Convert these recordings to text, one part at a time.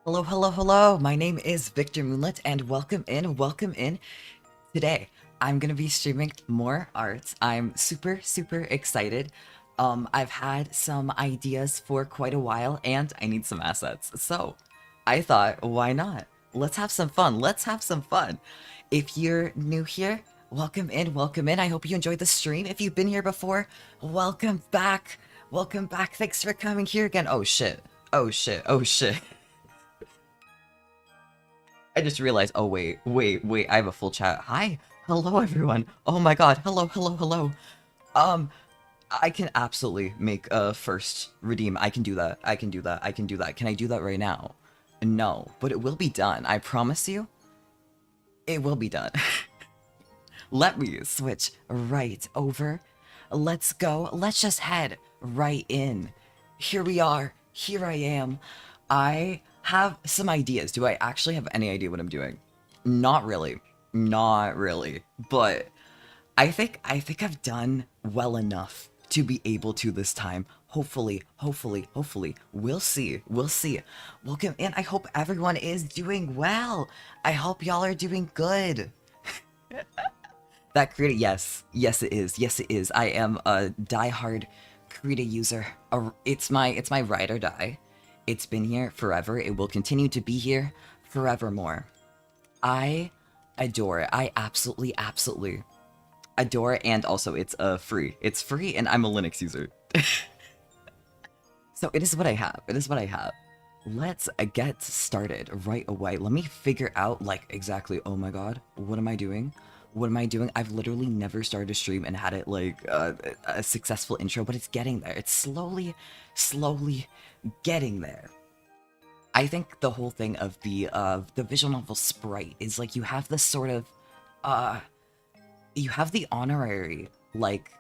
Hello, hello, hello. My name is Victor Moonlit, and welcome in, welcome in. Today, I'm gonna be streaming more art. I'm super, super excited. I've had some ideas for quite a while, and I need some assets. So, I thought, why not? Let's have some fun. Let's have some fun. If you're new here, welcome in, welcome in. I hope you enjoyed the stream. If you've been here before, welcome back. Welcome back. Thanks for coming here again. Oh shit. Oh shit. Oh shit. I just realized, oh wait, I have a full chat. Hi, hello everyone. Oh my god, hello, hello, hello. Um, I can absolutely make a first redeem. I can do that. I can do that. I can do that. Can I do that right now? No, but it will be done. I promise you, it will be done. Let me switch right over. Let's go. Let's just head right in. Here we are. Here I am. I have some ideas. Do I actually have any idea what I'm doing? Not really. Not really. But I think I've done well enough to be able to this time. Hopefully, hopefully, hopefully. We'll see. We'll see. Welcome in. I hope everyone is doing well. I hope y'all are doing good. That Krita, yes, yes it is, yes it is. I am a diehard Krita user. It's my ride or die. It's been here forever. It will continue to be here forevermore. I adore it. I absolutely, absolutely adore it. And also, it's free. It's free, and I'm a Linux user. So it is what I have. It is what I have. Let's get started right away. Let me figure out, like, exactly, oh my god, what am I doing? What am I doing? I've literally never started a stream and had it, like, a successful intro, but it's getting there. It's slowly, slowly getting there. I think the whole thing of the visual novel Sprite is, like, you have this sort of, uh, you have the honorary, like,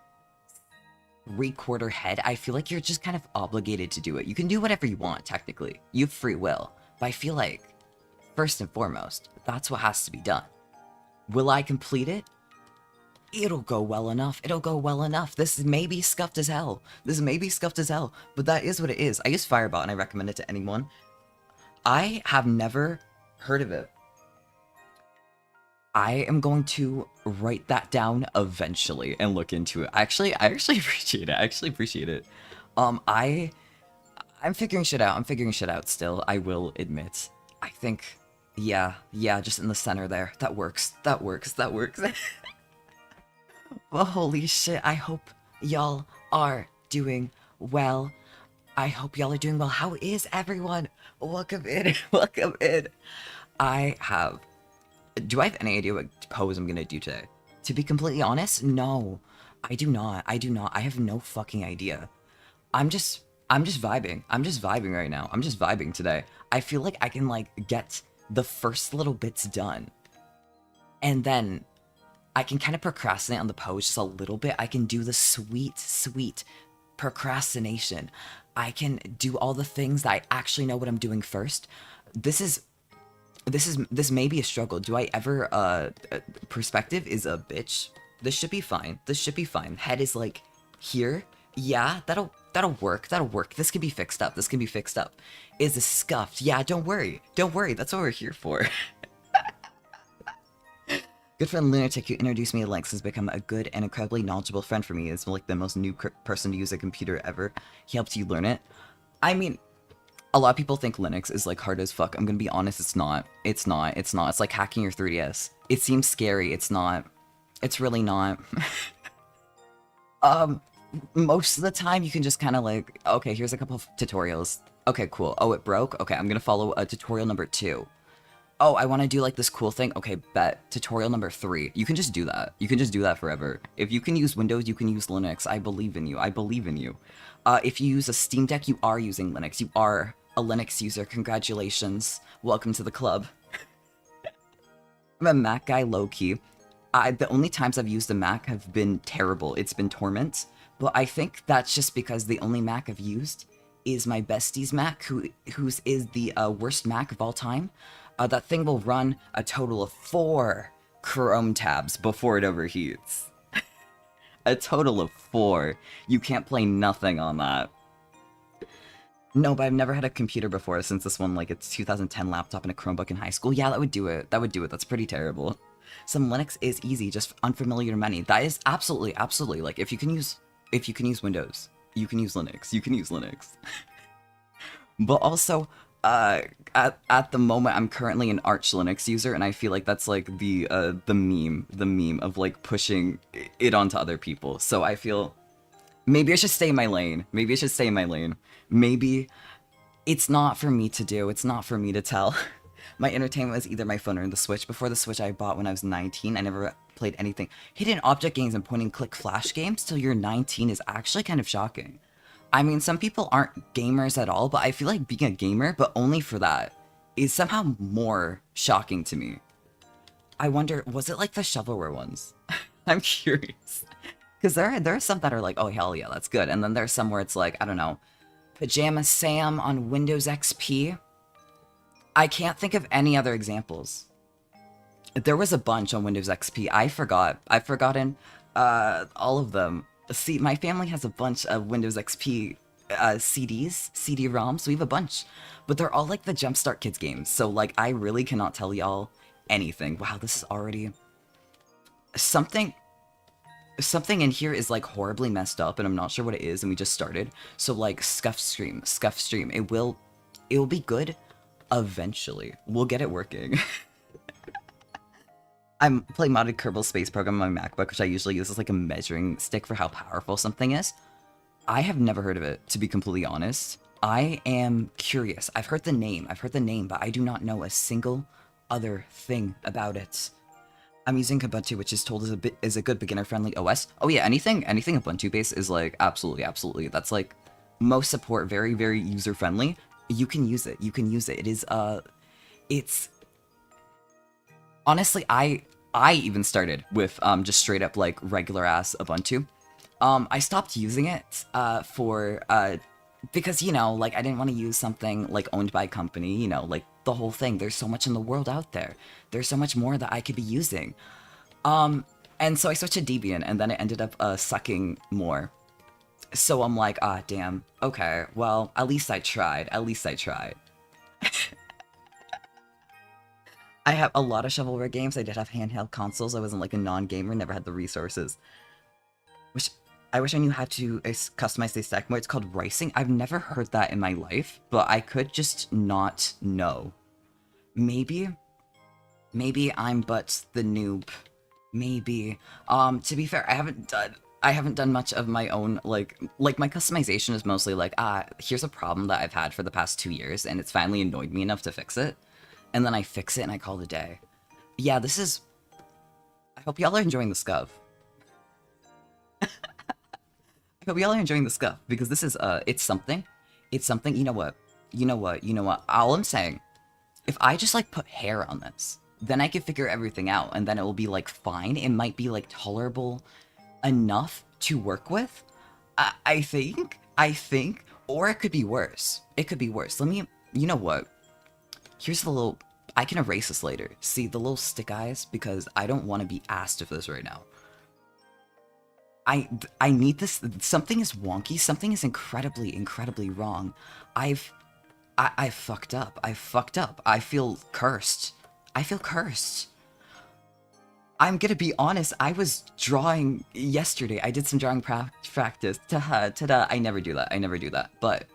three-quarter head. I feel like you're just kind of obligated to do it. You can do whatever you want, technically. You have free will. But I feel like, first and foremost, that's what has to be done. Will I complete it? It'll go well enough. It'll go well enough. This may be scuffed as hell. This may be scuffed as hell. But that is what it is. I use Firebot and I recommend it to anyone. I have never heard of it. I am going to write that down eventually and look into it. I actually appreciate it. I actually appreciate it. I'm figuring shit out. I'm figuring shit out still. I will admit. I think, yeah, just in the center there. That works. That works. That works. Well, holy shit. I hope y'all are doing well. I hope y'all are doing well. How is everyone? Welcome in. Welcome in. Do I have any idea what pose I'm gonna do today? To be completely honest, no. I do not. I do not. I have no fucking idea. I'm just vibing. I'm just vibing right now. I'm just vibing today. I feel like I can, like, get the first little bits done. And then I can kind of procrastinate on the pose just a little bit. I can do the sweet, sweet procrastination. I can do all the things that I actually know what I'm doing first. This may be a struggle. Do I ever perspective is a bitch. This should be fine. This should be fine. Head is, like, here. Yeah, that'll work. That'll work. This can be fixed up. This can be fixed up. Is it scuffed? Yeah, don't worry. Don't worry. That's what we're here for. Good friend Lunatic, who introduced me to Linux, has become a good and incredibly knowledgeable friend for me. Is like the most new person to use a computer ever. He helped you learn it. I mean, a lot of people think Linux is, like, hard as fuck. I'm gonna be honest, it's not. It's not. It's not. It's like hacking your 3DS. It seems scary. It's not. It's really not. Most of the time you can just kind of, like, okay, here's a couple of tutorials. Okay, cool. Oh, it broke? Okay, I'm gonna follow tutorial number 2. Oh, I want to do, like, this cool thing? Okay, bet. Tutorial number 3. You can just do that. You can just do that forever. If you can use Windows, you can use Linux. I believe in you. I believe in you. If you use a Steam Deck, you are using Linux. You are a Linux user. Congratulations. Welcome to the club. I'm a Mac guy, low-key. The only times I've used a Mac have been terrible. It's been torment. But I think that's just because the only Mac I've used is my bestie's Mac, whose is the worst Mac of all time. That thing will run a total of 4 Chrome tabs before it overheats. A total of 4. You can't play nothing on that. No, but I've never had a computer before since this one, like, it's 2010 laptop and a Chromebook in high school. Yeah, that would do it. That would do it. That's pretty terrible. Some Linux is easy, just unfamiliar to many. That is absolutely, absolutely, like, if you can use Windows, you can use Linux. You can use Linux. But also, at the moment, I'm currently an Arch Linux user, and I feel like that's like the meme of like pushing it onto other people. So I feel maybe I should stay in my lane. Maybe I should stay in my lane. Maybe it's not for me to do. It's not for me to tell. My entertainment was either my phone or the Switch. Before the Switch I bought when I was 19, I never played anything. Hidden object games and point and click flash games till you're 19 is actually kind of shocking. I mean, some people aren't gamers at all, but I feel like being a gamer, but only for that, is somehow more shocking to me. I wonder, was it like the shovelware ones? I'm curious. Because there are some that are like, oh, hell yeah, that's good. And then there's some where it's like, I don't know, Pajama Sam on Windows XP. I can't think of any other examples. There was a bunch on Windows XP. I forgot. I've forgotten all of them. See, my family has a bunch of Windows XP CDs, CD-ROMs. We have a bunch. But they're all like the Jumpstart Kids games. So, like, I really cannot tell y'all anything. Wow, this is already... Something in here is, like, horribly messed up, and I'm not sure what it is, and we just started. So, like, Scuff Stream. It will be good eventually. We'll get it working. I'm playing modded Kerbal Space Program on my MacBook, which I usually use as like a measuring stick for how powerful something is. I have never heard of it, to be completely honest. I am curious. I've heard the name, but I do not know a single other thing about it. I'm using Ubuntu, which is told is a good beginner-friendly OS. Oh yeah, anything Ubuntu-based is like absolutely. That's like most support, very, very user-friendly. You can use it. It is it's honestly, I even started with just straight up like regular ass Ubuntu. I stopped using it because, you know, like I didn't want to use something like owned by a company, you know, like the whole thing. There's so much in the world out there. There's so much more that I could be using. And so I switched to Debian, and then it ended up sucking more. So I'm like, ah, damn. Okay, well, at least I tried. I have a lot of shovelware games. I did have handheld consoles. I wasn't like a non-gamer, never had the resources. I wish I knew how to customize the stack more. It's called ricing. I've never heard that in my life, but I could just not know. Maybe I'm but the noob. Maybe. To be fair, I haven't done much of my own, like my customization is mostly like, here's a problem that I've had for the past 2 years, and it's finally annoyed me enough to fix it. And then I fix it and I call it a day. Yeah, this is... I hope y'all are enjoying the scuff. I hope y'all are enjoying the scuff, because this is, it's something. You know what? All I'm saying, if I just, like, put hair on this, then I can figure everything out, and then it will be, like, fine. It might be, like, tolerable enough to work with. I think, or it could be worse. Let me, you know what? Here's the little... I can erase this later. See, the little stick eyes, because I don't want to be asked of this right now. I need this... Something is wonky. Something is incredibly wrong. I fucked up. I feel cursed. I'm gonna be honest, I was drawing yesterday. I did some drawing practice. Ta-da. I never do that. But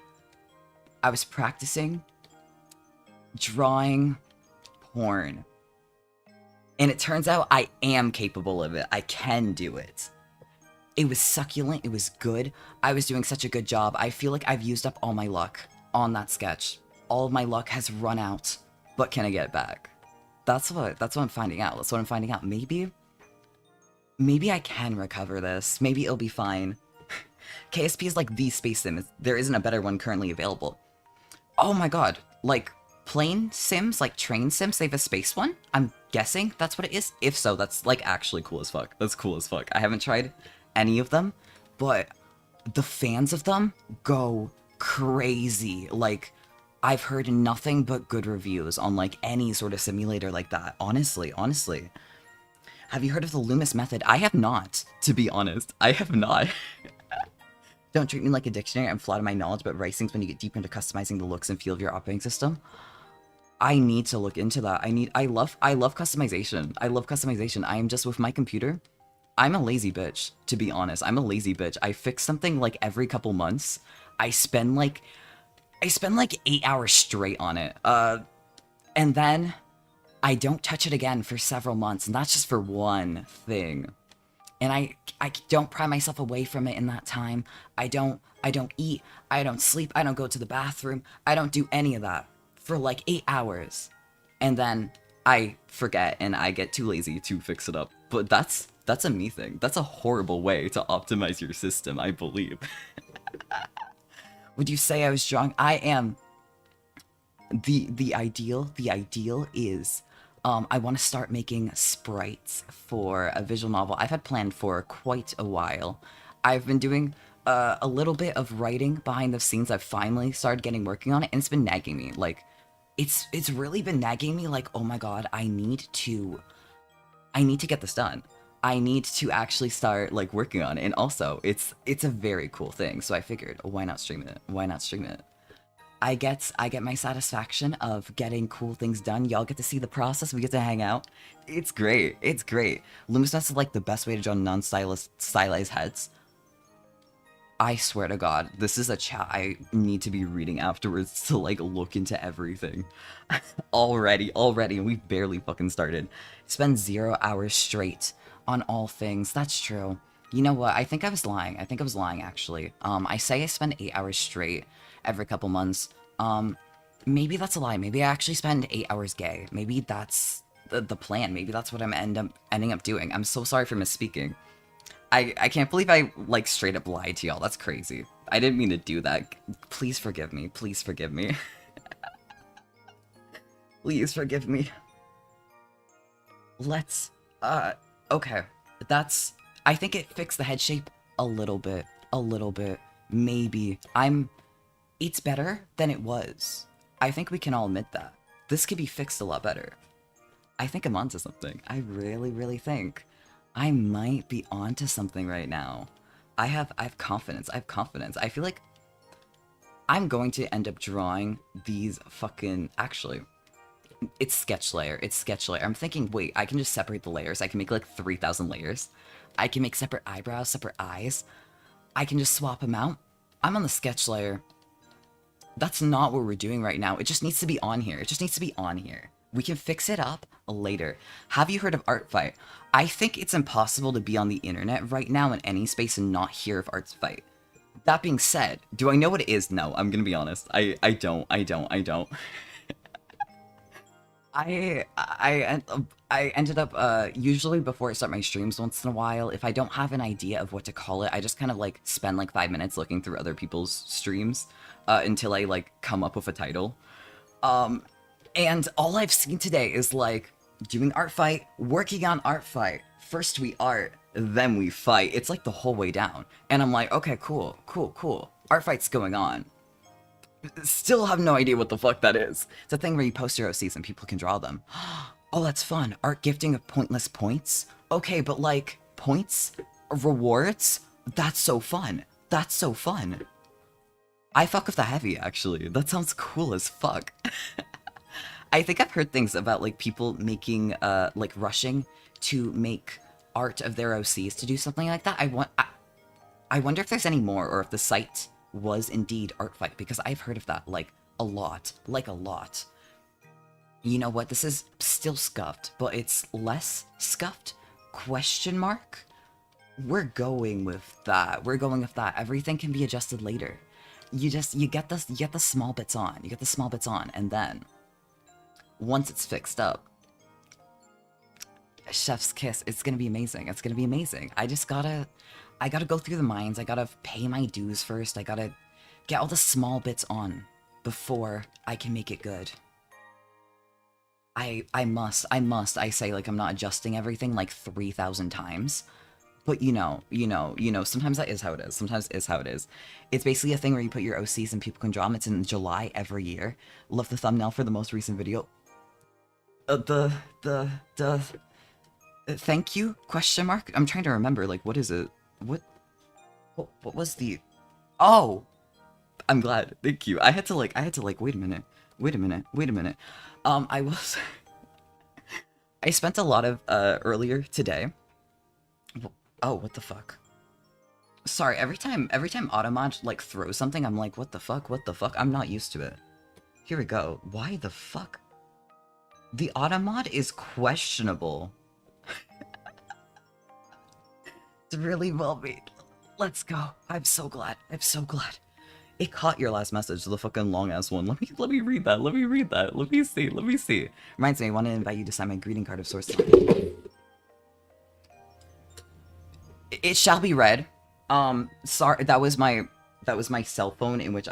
I was practicing drawing porn. And it turns out I am capable of it. I can do it. It was succulent. It was good. I was doing such a good job. I feel like I've used up all my luck on that sketch. All of my luck has run out. But can I get it back? That's what I'm finding out. Maybe I can recover this. Maybe it'll be fine. KSP is like the space sim. There isn't a better one currently available. Oh my god. Like, plane sims, like train sims, they have a space one? I'm guessing that's what it is. If so, that's like actually cool as fuck. That's cool as fuck. I haven't tried any of them, but the fans of them go crazy. Like, I've heard nothing but good reviews on like any sort of simulator like that. Honestly. Have you heard of the Loomis method? I have not, to be honest. I have not. Don't treat me like a dictionary. I'm flat in my knowledge, but writing's when you get deeper into customizing the looks and feel of your operating system. I need to look into that. I love customization. I love customization. I am just with my computer. I'm a lazy bitch, to be honest. I'm a lazy bitch. I fix something like every couple months. I spend like 8 hours straight on it. And then I don't touch it again for several months, and that's just for one thing. And I don't pry myself away from it in that time. I don't eat, I don't sleep, I don't go to the bathroom, I don't do any of that for like 8 hours. And then I forget and I get too lazy to fix it up. But that's a me thing. That's a horrible way to optimize your system, I believe. Would you say I was strong? I am. The ideal is I want to start making sprites for a visual novel I've had planned for quite a while. I've been doing a little bit of writing behind the scenes. I've finally started getting working on it, and it's been nagging me. Like, it's really been nagging me. Like, oh my god, I need to get this done. I need to actually start like working on it, and also it's a very cool thing. So I figured, why not stream it? Why not stream it? I get my satisfaction of getting cool things done. Y'all get to see the process. We get to hang out. It's great. It's great. Luminous is like the best way to draw stylized heads. I swear to God, this is a chat I need to be reading afterwards to like look into everything. already, and we've barely fucking started. Spend 0 hours straight on all things. That's true. You know what? I think I was lying. Actually. I say I spend 8 hours straight every couple months. Maybe that's a lie. Maybe I actually spend 8 hours gay. Maybe that's the plan. Maybe that's what I'm ending up doing. I'm so sorry for misspeaking. I can't believe I like straight up lied to y'all. That's crazy. I didn't mean to do that. Please forgive me. Please forgive me. Please forgive me. Let's okay. I think it fixed the head shape a little bit. Maybe. It's better than it was. I think we can all admit that. This could be fixed a lot better. I think I'm onto something. I really think I might be onto something right now. I have confidence. I feel like I'm going to end up drawing these fucking... Actually, it's sketch layer. I'm thinking, wait, I can just separate the layers. I can make like 3,000 layers. I can make separate eyebrows, separate eyes. I can just swap them out. I'm on the sketch layer. That's not what we're doing right now. It just needs to be on here. We can fix it up later. Have you heard of Artfight? I think it's impossible to be on the internet right now in any space and not hear of Artfight. That being said, do I know what it is? No, I'm gonna be honest. I don't. I ended up, usually before I start my streams once in a while, if I don't have an idea of what to call it, I just kind of like spend like 5 minutes looking through other people's streams until I like come up with a title. And all I've seen today is like doing art fight, working on art fight. First we art, then we fight. It's like the whole way down. And I'm like, okay, cool. Art fight's going on. Still have no idea what the fuck that is. It's a thing where you post your OCs and people can draw them. Oh, that's fun. Art gifting of pointless points? Okay, but like, points? Rewards? That's so fun. I fuck with the heavy, actually. That sounds cool as fuck. I think I've heard things about like people making, like rushing to make art of their OCs to do something like that. I wonder if there's any more, or if the site was indeed Artfight, because I've heard of that, like, a lot. You know what, this is still scuffed, but it's less scuffed? Question mark? We're going with that. Everything can be adjusted later. You get the small bits on. And then, once it's fixed up, chef's kiss, it's gonna be amazing. I gotta go through the mines, I gotta pay my dues first, I gotta get all the small bits on before I can make it good. I say, like, I'm not adjusting everything like 3,000 times. But you know, sometimes that is how it is. It's basically a thing where you put your OCs and people can draw them. It's in July every year. Love the thumbnail for the most recent video. Thank you? Question mark? I'm trying to remember, like, what is it? What was the... Oh, I'm glad. Thank you. I had to like, wait a minute. Wait a minute. Wait a minute. I was, I spent a lot of, earlier today. Oh, what the fuck? Sorry, every time Automod, like, throws something, I'm like, what the fuck? What the fuck? I'm not used to it. Here we go. Why the fuck? The Automod is questionable. It's really well made. Let's go. I'm so glad. I'm so glad. It caught your last message, the fucking long ass one. Let me read that. Let me read that. Let me see. Let me see. Reminds me, I want to invite you to sign my greeting card of sorts. It shall be read. Sorry, that was my cell phone in which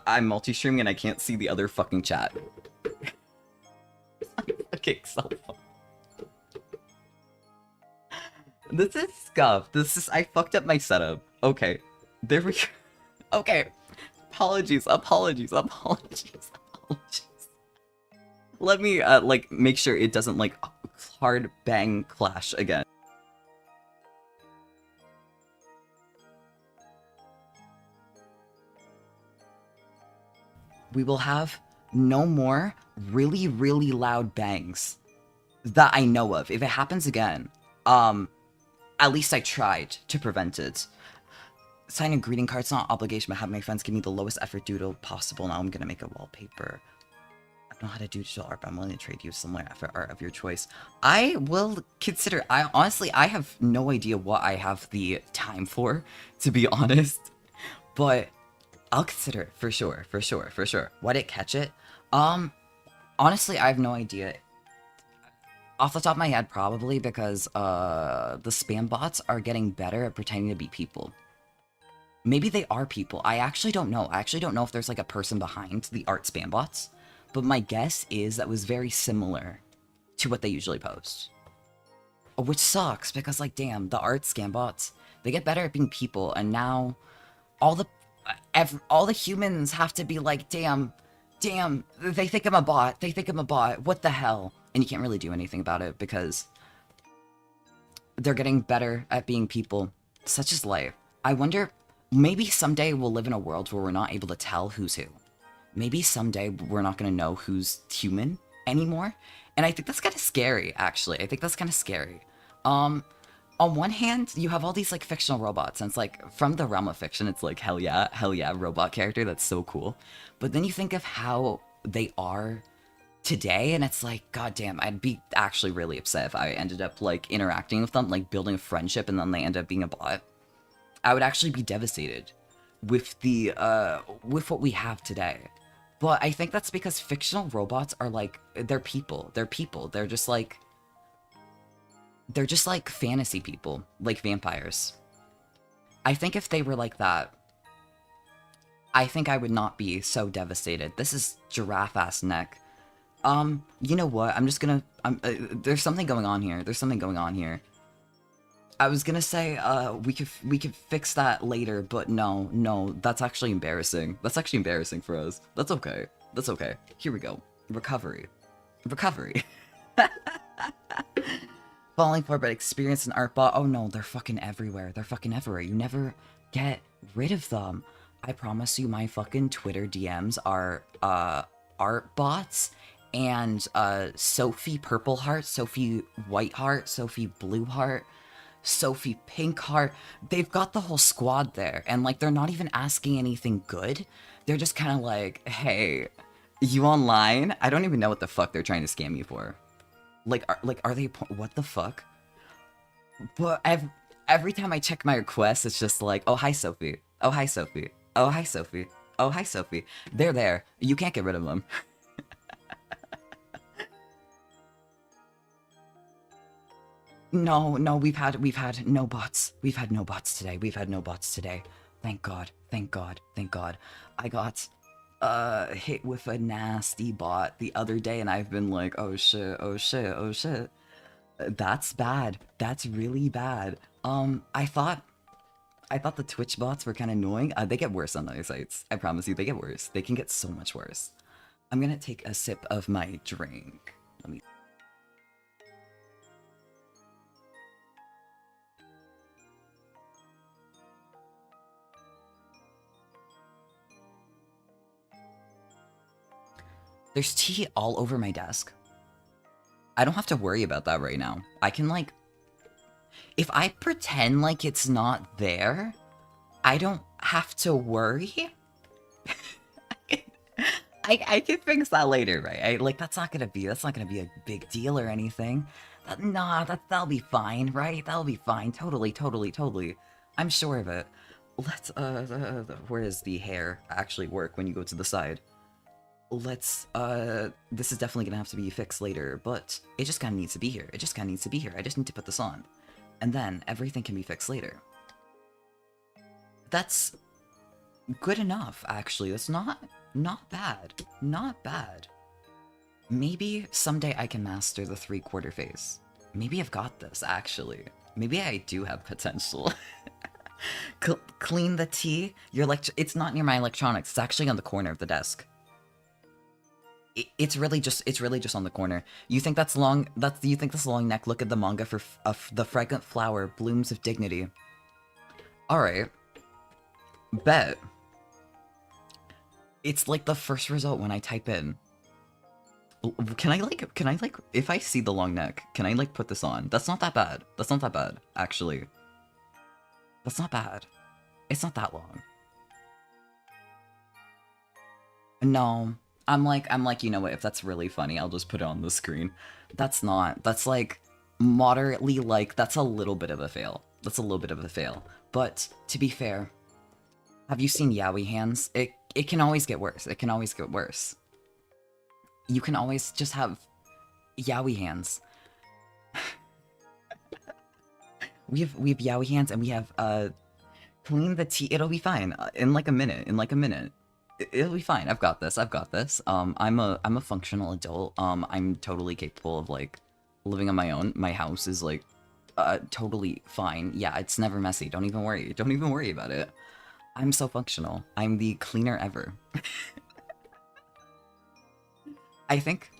I'm multi-streaming and I can't see the other fucking chat. Okay, cell phone. This is scuff. This is I fucked up my setup. Okay, there we go. Okay, apologies, apologies, apologies, apologies. Let me like make sure it doesn't like hard bang clash again. We will have no more really, really loud bangs that I know of. If it happens again, at least I tried to prevent it. Signing greeting cards not obligation, but have my friends give me the lowest effort doodle possible. Now I'm gonna make a wallpaper. I don't know how to do digital art, but I'm willing to trade you similar effort art of your choice. I will consider. I honestly, I have no idea what I have the time for, to be honest. But I'll consider it for sure, for sure, for sure. Why did it catch it? Honestly, I have no idea. Off the top of my head, probably because the spam bots are getting better at pretending to be people. Maybe they are people. I actually don't know. I actually don't know if there's like a person behind the art spam bots. But my guess is that was very similar to what they usually post. Which sucks because like damn, the art scam bots, they get better at being people and now all the humans have to be like, damn, they think I'm a bot. They think I'm a bot. What the hell? And you can't really do anything about it because they're getting better at being people. Such is life. I wonder, maybe someday we'll live in a world where we're not able to tell who's who. Maybe someday we're not going to know who's human anymore. And I think that's kind of scary, actually. I think that's kind of scary. On one hand, you have all these like fictional robots, and it's like from the realm of fiction, it's like hell yeah, robot character, that's so cool. But then you think of how they are today, and it's like, goddamn, I'd be actually really upset if I ended up like interacting with them, like building a friendship, and then they end up being a bot. I would actually be devastated with the with what we have today. But I think that's because fictional robots are like they're people. They're people. They're just like fantasy people, like vampires. I think if they were like that, I think I would not be so devastated. This is giraffe-ass neck. You know what? I'm just gonna... there's something going on here. There's something going on here. I was gonna say, we could fix that later, but no, that's actually embarrassing. That's actually embarrassing for us. That's okay. That's okay. Here we go. Recovery. Recovery. Falling for, but experience an art bot. Oh no, they're fucking everywhere. They're fucking everywhere. You never get rid of them. I promise you, my fucking Twitter DMs are, art bots, and, Sophie Purple Heart, Sophie White Heart, Sophie Blue Heart, Sophie Pink Heart. They've got the whole squad there, and like they're not even asking anything good. They're just kind of like, hey, you online? I don't even know what the fuck they're trying to scam you for. Like, are they? What the fuck? But every time I check my requests, it's just like, oh hi Sophie, oh hi Sophie, oh hi Sophie, oh hi Sophie. They're there. You can't get rid of them. No, we've had no bots. We've had no bots today. We've had no bots today. Thank God. Thank God. Thank God. I got hit with a nasty bot the other day and I've been like, oh shit, oh shit, oh shit. That's bad. That's really bad. I thought the Twitch bots were kind of annoying. They get worse on other sites. I promise you, they get worse. They can get so much worse. I'm gonna take a sip of my drink. Let me... There's tea all over my desk. I don't have to worry about that right now. I can, like... If I pretend like it's not there, I don't have to worry. I can fix that later, right? Like, that's not gonna be a big deal or anything. That'll be fine, right? That'll be fine. Totally. I'm sure of it. Let's, where does the hair actually work when you go to the side? Let's, this is definitely gonna have to be fixed later, but it just kinda needs to be here. I just need to put this on. And then everything can be fixed later. That's good enough, actually. That's not bad. Not bad. Maybe someday I can master the 3/4 face. Maybe I've got this, actually. Maybe I do have potential. Clean the tea. It's not near my electronics. It's actually on the corner of the desk. It's really just on the corner. You think that's long? You think this long neck? Look at the manga for the fragrant flower blooms of dignity. All right. Bet. It's like the first result when I type in. Can I like, if I see the long neck, can I like put this on? That's not that bad. That's not that bad, actually. That's not bad. It's not that long. No, I'm like, you know what, if that's really funny, I'll just put it on the screen. That's like, moderately, like, that's a little bit of a fail. That's a little bit of a fail. But, to be fair, have you seen yaoi hands? It can always get worse. It can always get worse. You can always just have yaoi hands. we have yaoi hands, and we have clean the tea. It'll be fine in like a minute. It'll be fine. I've got this. I'm a functional adult. I'm totally capable of like living on my own. My house is like totally fine. Yeah, it's never messy. Don't even worry. Don't even worry about it. I'm so functional. I'm the cleaner ever. I think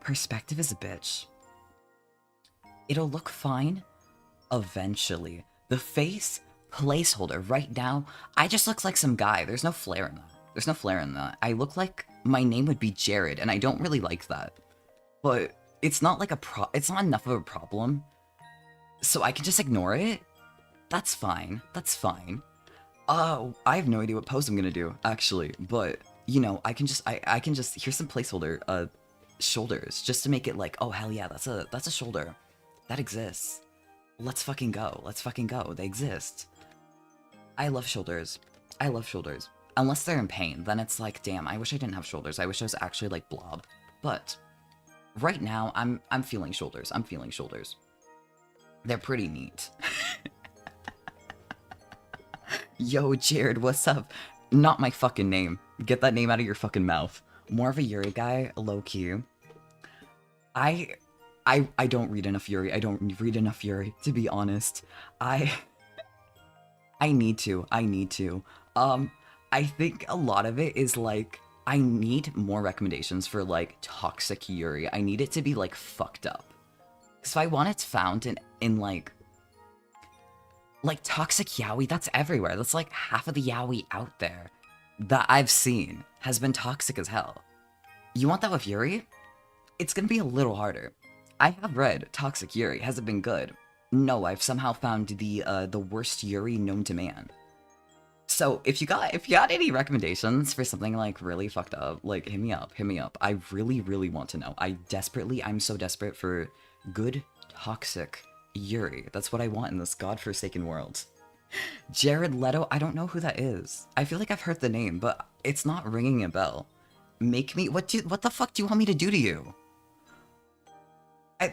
perspective is a bitch. It'll look fine eventually. The face placeholder right now, I just look like some guy. There's no flair in that. I look like my name would be Jared, and I don't really like that. But it's not like it's not enough of a problem. So I can just ignore it. That's fine. I have no idea what pose I'm gonna do, actually, but you know, I can just here's some placeholder shoulders just to make it like, oh hell yeah, that's a shoulder. That exists. Let's fucking go. They exist. I love shoulders. Unless they're in pain, then it's like, damn, I wish I didn't have shoulders. I wish I was actually like blob. But right now, I'm feeling shoulders. They're pretty neat. Yo, Jared, what's up? Not my fucking name. Get that name out of your fucking mouth. More of a Yuri guy, low-key. I don't read enough Yuri. I don't read enough Yuri, to be honest. I need to. I think a lot of it is like, I need more recommendations for like toxic Yuri. I need it to be like fucked up. So I want it found in like toxic yaoi, that's everywhere. That's like half of the yaoi out there that I've seen has been toxic as hell. You want that with Yuri? It's gonna be a little harder. I have read toxic Yuri. Has it been good? No, I've somehow found the worst Yuri known to man. So if you got any recommendations for something like really fucked up, like hit me up. I really want to know. I'm so desperate for good toxic Yuri. That's what I want in this godforsaken world. Jared Leto, I don't know who that is. I feel like I've heard the name, but it's not ringing a bell. Make me, what the fuck do you want me to do to you? I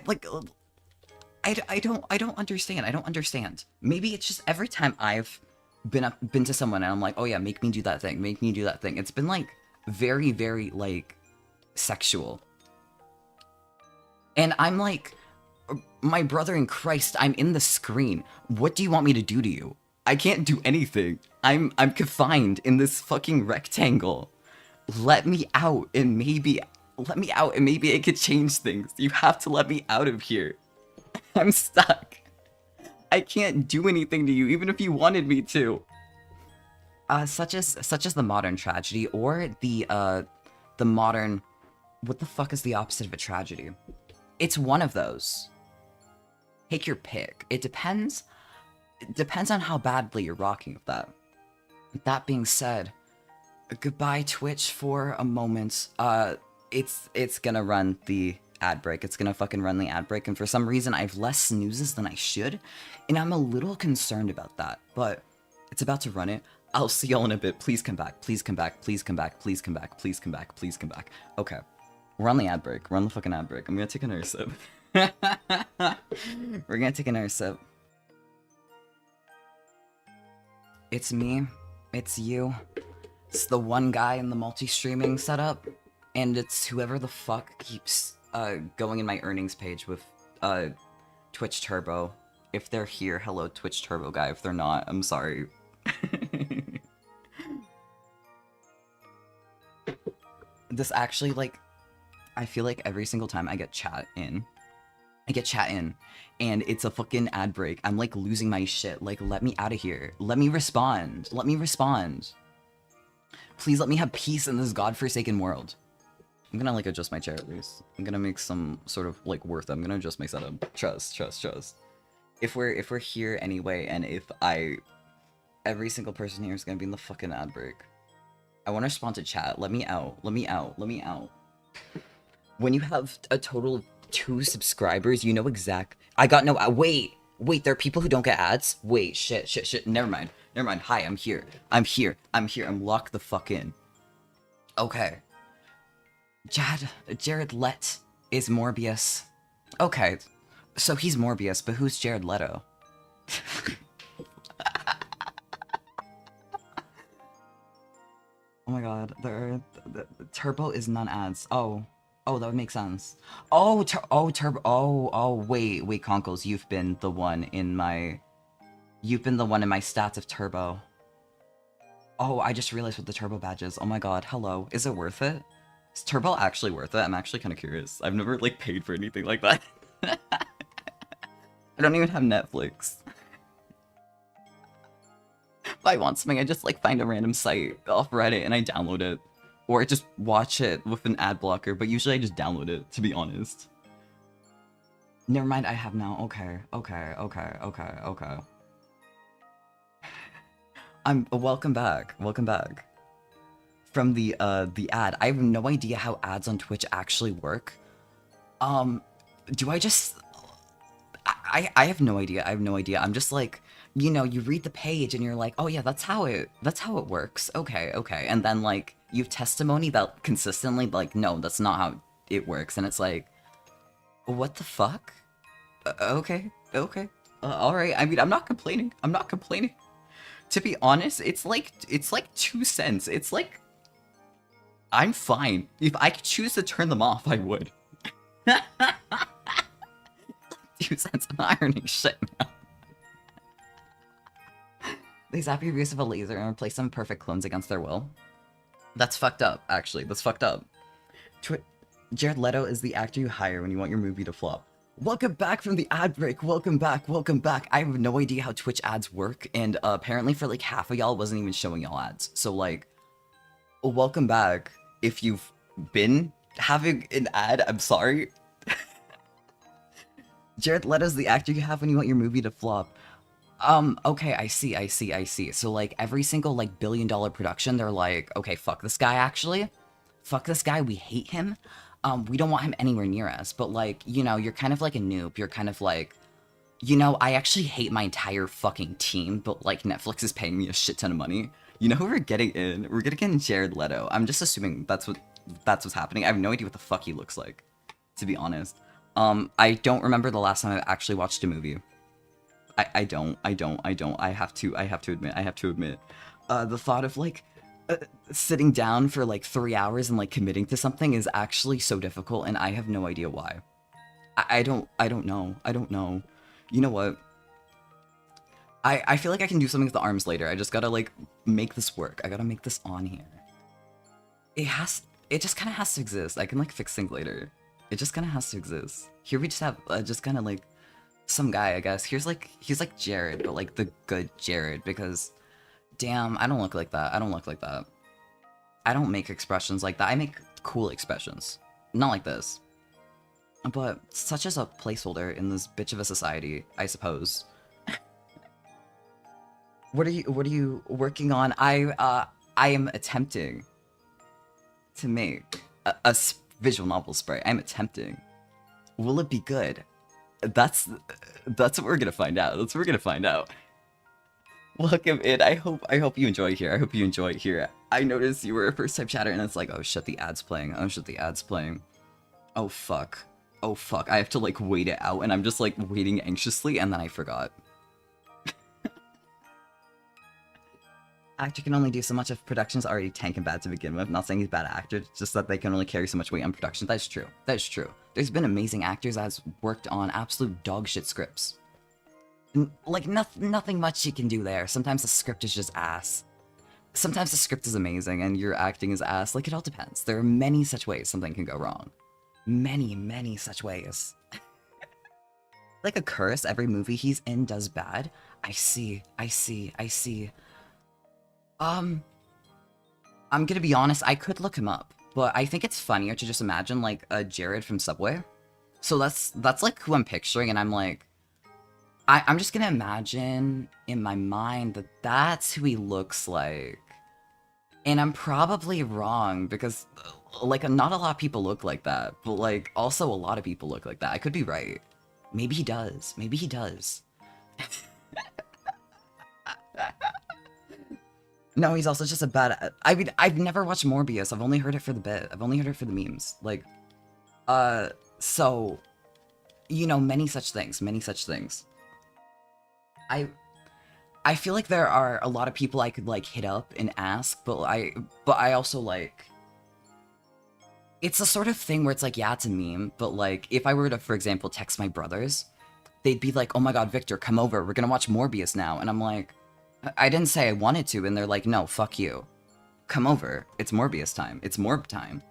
don't understand. Maybe it's just every time I've been to someone and I'm like, oh yeah, make me do that thing. It's been like very, very like sexual. And I'm like, my brother in Christ, I'm in the screen. What do you want me to do to you? I can't do anything. I'm confined in this fucking rectangle. Let me out and maybe it could change things. You have to let me out of here. I'm stuck. I can't do anything to you, even if you wanted me to. Such as the modern tragedy or the the modern... What the fuck is the opposite of a tragedy? It's one of those. Take your pick. It depends on how badly you're rocking with that. That being said, goodbye Twitch for a moment. It's gonna run the ad break. It's gonna fucking run the ad break, and for some reason I have less snoozes than I should, and I'm a little concerned about that, but it's about to run it. I'll see y'all in a bit. Please come back. Please come back. Please come back. Please come back. Please come back. Please come back. Okay. We're on the ad break. We're on the fucking ad break. I'm gonna take another sip. We're gonna take another sip. It's me. It's you. It's the one guy in the multi-streaming setup. And it's whoever the fuck keeps going in my earnings page with Twitch Turbo. If they're here, hello Twitch Turbo guy. If they're not, I'm sorry. This actually, like, I feel like every single time I get chat in, and it's a fucking ad break, I'm like losing my shit. Like, let me out of here. Let me respond. Let me respond. Please let me have peace in this godforsaken world. I'm gonna like adjust my chair at least. I'm gonna make some sort of like worth. I'm gonna adjust my setup. Trust. If we're here anyway, and if every single person here is gonna be in the fucking ad break. I want to respond to chat. Let me out. Let me out. Let me out. When you have a total of 2 subscribers, you know exact. I got no. Wait. There are people who don't get ads. Wait. Shit. Never mind. Hi, I'm here. I'm locked the fuck in. Okay. Jared Let is Morbius. Okay. So he's Morbius, but who's Jared Leto? Oh my god, the Turbo is non-ads. Oh, that would make sense. Turbo. Wait, Conkles, you've been the one in my stats of Turbo. Oh, I just realized what the Turbo badge is. Oh my god, hello. Is it worth it? Is Turbo actually worth it? I'm actually kind of curious. I've never, like, paid for anything like that. I don't even have Netflix. If I want something, I just, like, find a random site off Reddit and I download it. Or I just watch it with an ad blocker, but usually I just download it, to be honest. Never mind, I have now. Okay. Welcome back. From the ad. I have no idea how ads on Twitch actually work. Do I just... I have no idea. I'm just like, you know, you read the page and you're like, oh yeah, that's how it works. Okay. And then like you have testimony that consistently like, no, that's not how it works. And it's like, what the fuck? Okay. All right. I mean, I'm not complaining. To be honest, it's like 2 cents. It's like, I'm fine. If I could choose to turn them off, I would. 2 cents, I'm not earning shit now. They zap your views with a laser and replace them with perfect clones against their will. That's fucked up, actually. That's fucked up. Jared Leto is the actor you hire when you want your movie to flop. Welcome back from the ad break. Welcome back. I have no idea how Twitch ads work, and apparently for like half of y'all, it wasn't even showing y'all ads. So like, welcome back. If you've been having an ad, I'm sorry. Jared Leto's the actor you have when you want your movie to flop. Okay, I see. So, like, every single, like, billion-dollar production, they're like, okay, fuck this guy, actually. Fuck this guy, we hate him. We don't want him anywhere near us. But, like, you know, you're kind of like a noob. You're kind of like, you know, I actually hate my entire fucking team, but, like, Netflix is paying me a shit ton of money. You know who we're getting in? We're getting in Jared Leto. I'm just assuming that's what's happening. I have no idea what the fuck he looks like, to be honest. I don't remember the last time I actually watched a movie. I don't. I have to admit. The thought of, like, sitting down for, like, 3 hours and, like, committing to something is actually so difficult, and I have no idea why. I don't know. You know what? I feel like I can do something with the arms later. I just gotta, like, make this work. I gotta make this on here. It just kind of has to exist. I can, like, fix things later. It just kind of has to exist. Here we just have, just kind of, like, some guy, I guess. He's like Jared, but, like, the good Jared, because, damn, I don't look like that. I don't make expressions like that. I make cool expressions. Not like this. But such as a placeholder in this bitch of a society, I suppose. What are you working on? I am attempting to make a visual novel sprite. I'm attempting. Will it be good? That's what we're gonna find out. That's what we're gonna find out. Welcome in. I hope you enjoy here. I hope you enjoy here. I noticed you were a first time chatter and it's like, oh shit, the ad's playing. Oh shit, the ad's playing. Oh fuck. Oh fuck. I have to like wait it out and I'm just like waiting anxiously and then I forgot. Actor can only do so much if production's already tank and bad to begin with. Not saying he's a bad actor, it's just that they can only carry so much weight on production. That is true. That is true. There's been amazing actors that's worked on absolute dog shit scripts. Like, nothing much you can do there. Sometimes the script is just ass. Sometimes the script is amazing and your acting is ass. Like, it all depends. There are many such ways something can go wrong. Many such ways. Like a curse, every movie he's in does bad. I see. I'm gonna be honest, I could look him up, but I think it's funnier to just imagine, like, a Jared from Subway. So that's like, who I'm picturing, and I'm like... I'm just gonna imagine, in my mind, that that's who he looks like. And I'm probably wrong, because, like, not a lot of people look like that, but, like, also a lot of people look like that. I could be right. Maybe he does. Maybe he does. No, he's also just a bad... I mean, I've never watched Morbius. I've only heard it for the bit. I've only heard it for the memes. Like, so... You know, many such things. Many such things. I feel like there are a lot of people I could, like, hit up and ask, but I also, like... It's the sort of thing where it's like, yeah, it's a meme, but, like, if I were to, for example, text my brothers, they'd be like, oh my god, Victor, come over. We're gonna watch Morbius now. And I'm like... I didn't say I wanted to, and they're like, no, fuck you. Come over. It's Morbius time. It's Morb time.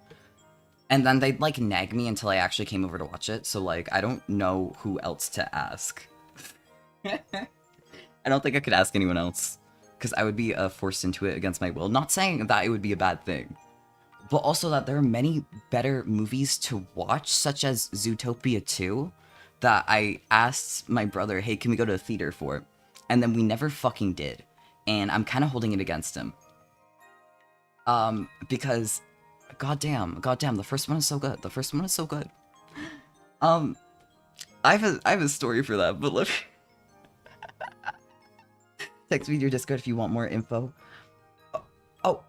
And then they'd, like, nag me until I actually came over to watch it, so, like, I don't know who else to ask. I don't think I could ask anyone else, because I would be forced into it against my will. Not saying that it would be a bad thing, but also that there are many better movies to watch, such as Zootopia 2, that I asked my brother, hey, can we go to the theater for? And then we never fucking did. And I'm kind of holding it against him. Because, goddamn, the first one is so good. The first one is so good. I have a story for that, but look. Text me to your Discord if you want more info. Oh.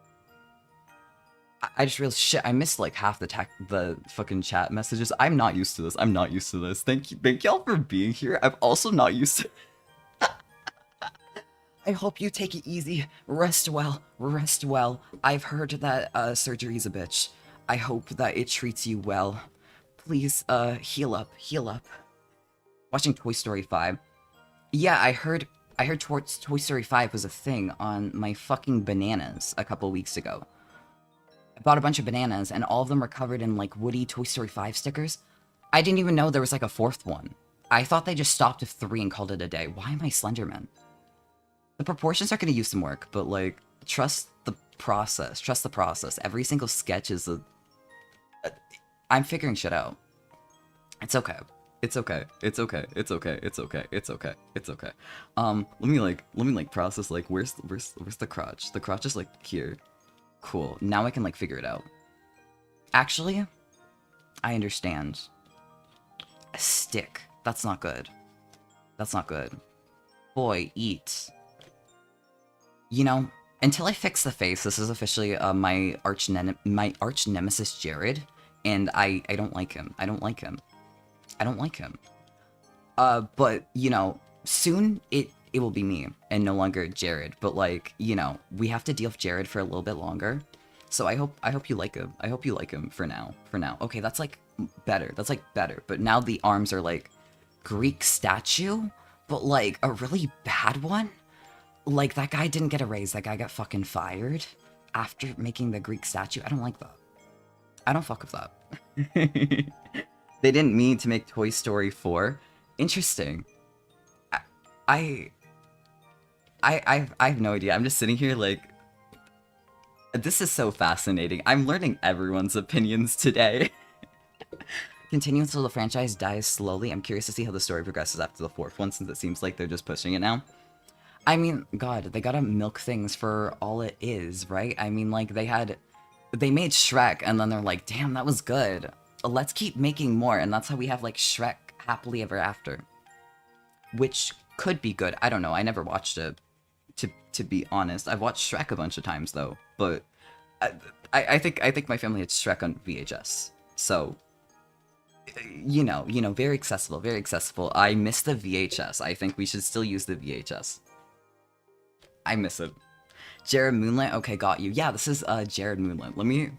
I just realized, shit, I missed like half the fucking chat messages. I'm not used to this. I'm not used to this. Thank y'all for being here. I'm also not used to... I hope you take it easy. Rest well. Rest well. I've heard that surgery's a bitch. I hope that it treats you well. Please, heal up. Heal up. Watching Toy Story 5. Yeah, I heard Toy Story 5 was a thing on my fucking bananas a couple weeks ago. I bought a bunch of bananas, and all of them were covered in, like, Woody Toy Story 5 stickers. I didn't even know there was, like, a fourth one. I thought they just stopped at 3 and called it a day. Why am I Slenderman? The proportions are gonna use some work, but, like, trust the process. Trust the process. Every single sketch is I'm figuring shit out. It's okay. It's okay. It's okay. It's okay. It's okay. It's okay. It's okay. Let me process, like, where's the crotch? The crotch is, like, here. Cool. Now I can, like, figure it out. Actually, I understand. A stick. That's not good. That's not good. Boy, eat. You know, until I fix the face, this is officially my arch nemesis Jared, and I don't like him. I don't like him. I don't like him. But you know, soon it will be me and no longer Jared. But like, you know, we have to deal with Jared for a little bit longer. So I hope you like him. I hope you like him for now. For now. Okay, that's like better. That's like better. But now the arms are like Greek statue, but like a really bad one. Like, that guy didn't get a raise. That guy got fucking fired after making the Greek statue. I don't like that. I don't fuck with that. They didn't mean to make Toy Story 4. Interesting. I have no idea. I'm just sitting here like... This is so fascinating. I'm learning everyone's opinions today. Continue until the franchise dies slowly. I'm curious to see how the story progresses after the fourth one, since it seems like they're just pushing it now. I mean, God, they gotta milk things for all it is, right? I mean, like, they made Shrek, and then they're like, damn, that was good. Let's keep making more, and that's how we have, like, Shrek Happily Ever After. Which could be good. I don't know, I never watched it, to be honest. I've watched Shrek a bunch of times, though, but I think my family had Shrek on VHS, so... You know, very accessible, very accessible. I miss the VHS. I think we should still use the VHS. I miss it. Jared Moonlit, okay, got you. Yeah, this is Jared Moonlit. Let me...